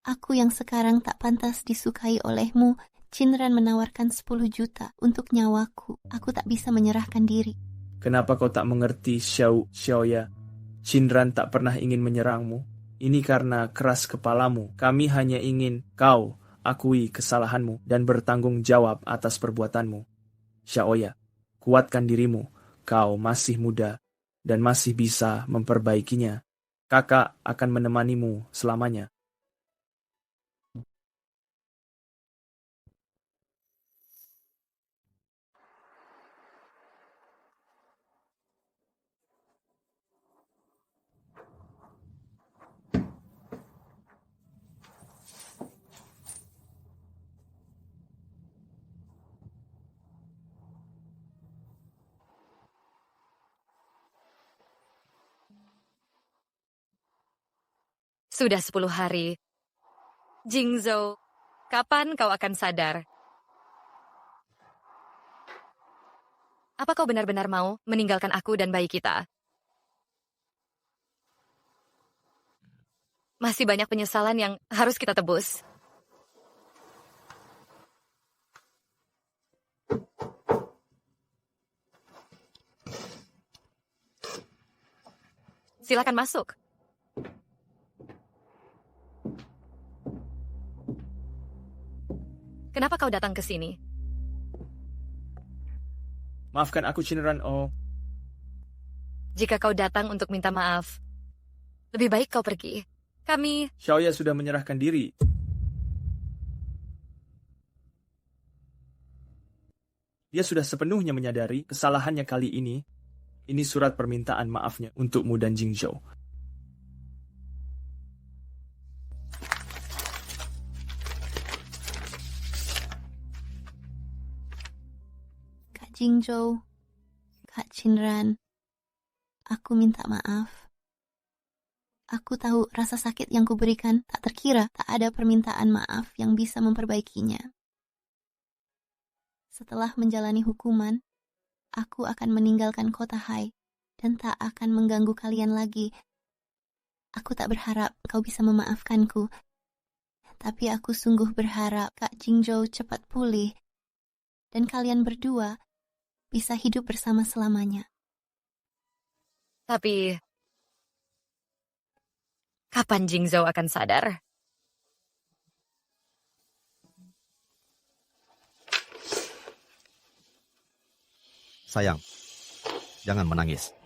Aku yang sekarang tak pantas disukai olehmu. Chinran menawarkan 10 juta untuk nyawaku. Aku tak bisa menyerahkan diri. Kenapa kau tak mengerti, Xiaoya? Chinran tak pernah ingin menyerangmu. Ini karena keras kepalamu. Kami hanya ingin kau akui kesalahanmu dan bertanggung jawab atas perbuatanmu. Xiaoya, kuatkan dirimu. Kau masih muda dan masih bisa memperbaikinya. Kakak akan menemanimu selamanya. Sudah 10 hari. Jingzhou, kapan kau akan sadar? Apa kau benar-benar mau meninggalkan aku dan bayi kita? Masih banyak penyesalan yang harus kita tebus. Silakan masuk. Kenapa kau datang ke sini? Maafkan aku, Chinran. Jika kau datang untuk minta maaf, lebih baik kau pergi. Kami... Xiaoya sudah menyerahkan diri. Dia sudah sepenuhnya menyadari kesalahannya kali ini. Ini surat permintaan maafnya untukmu dan Jingzhou. Jingzhou, Kak Chinran, aku minta maaf. Aku tahu rasa sakit yang kuberikan tak terkira, tak ada permintaan maaf yang bisa memperbaikinya. Setelah menjalani hukuman, aku akan meninggalkan kota Hai dan tak akan mengganggu kalian lagi. Aku tak berharap kau bisa memaafkanku, tapi aku sungguh berharap Kak Jingzhou cepat pulih dan kalian berdua bisa hidup bersama selamanya. Tapi, kapan Jingzhou akan sadar? Sayang, jangan menangis.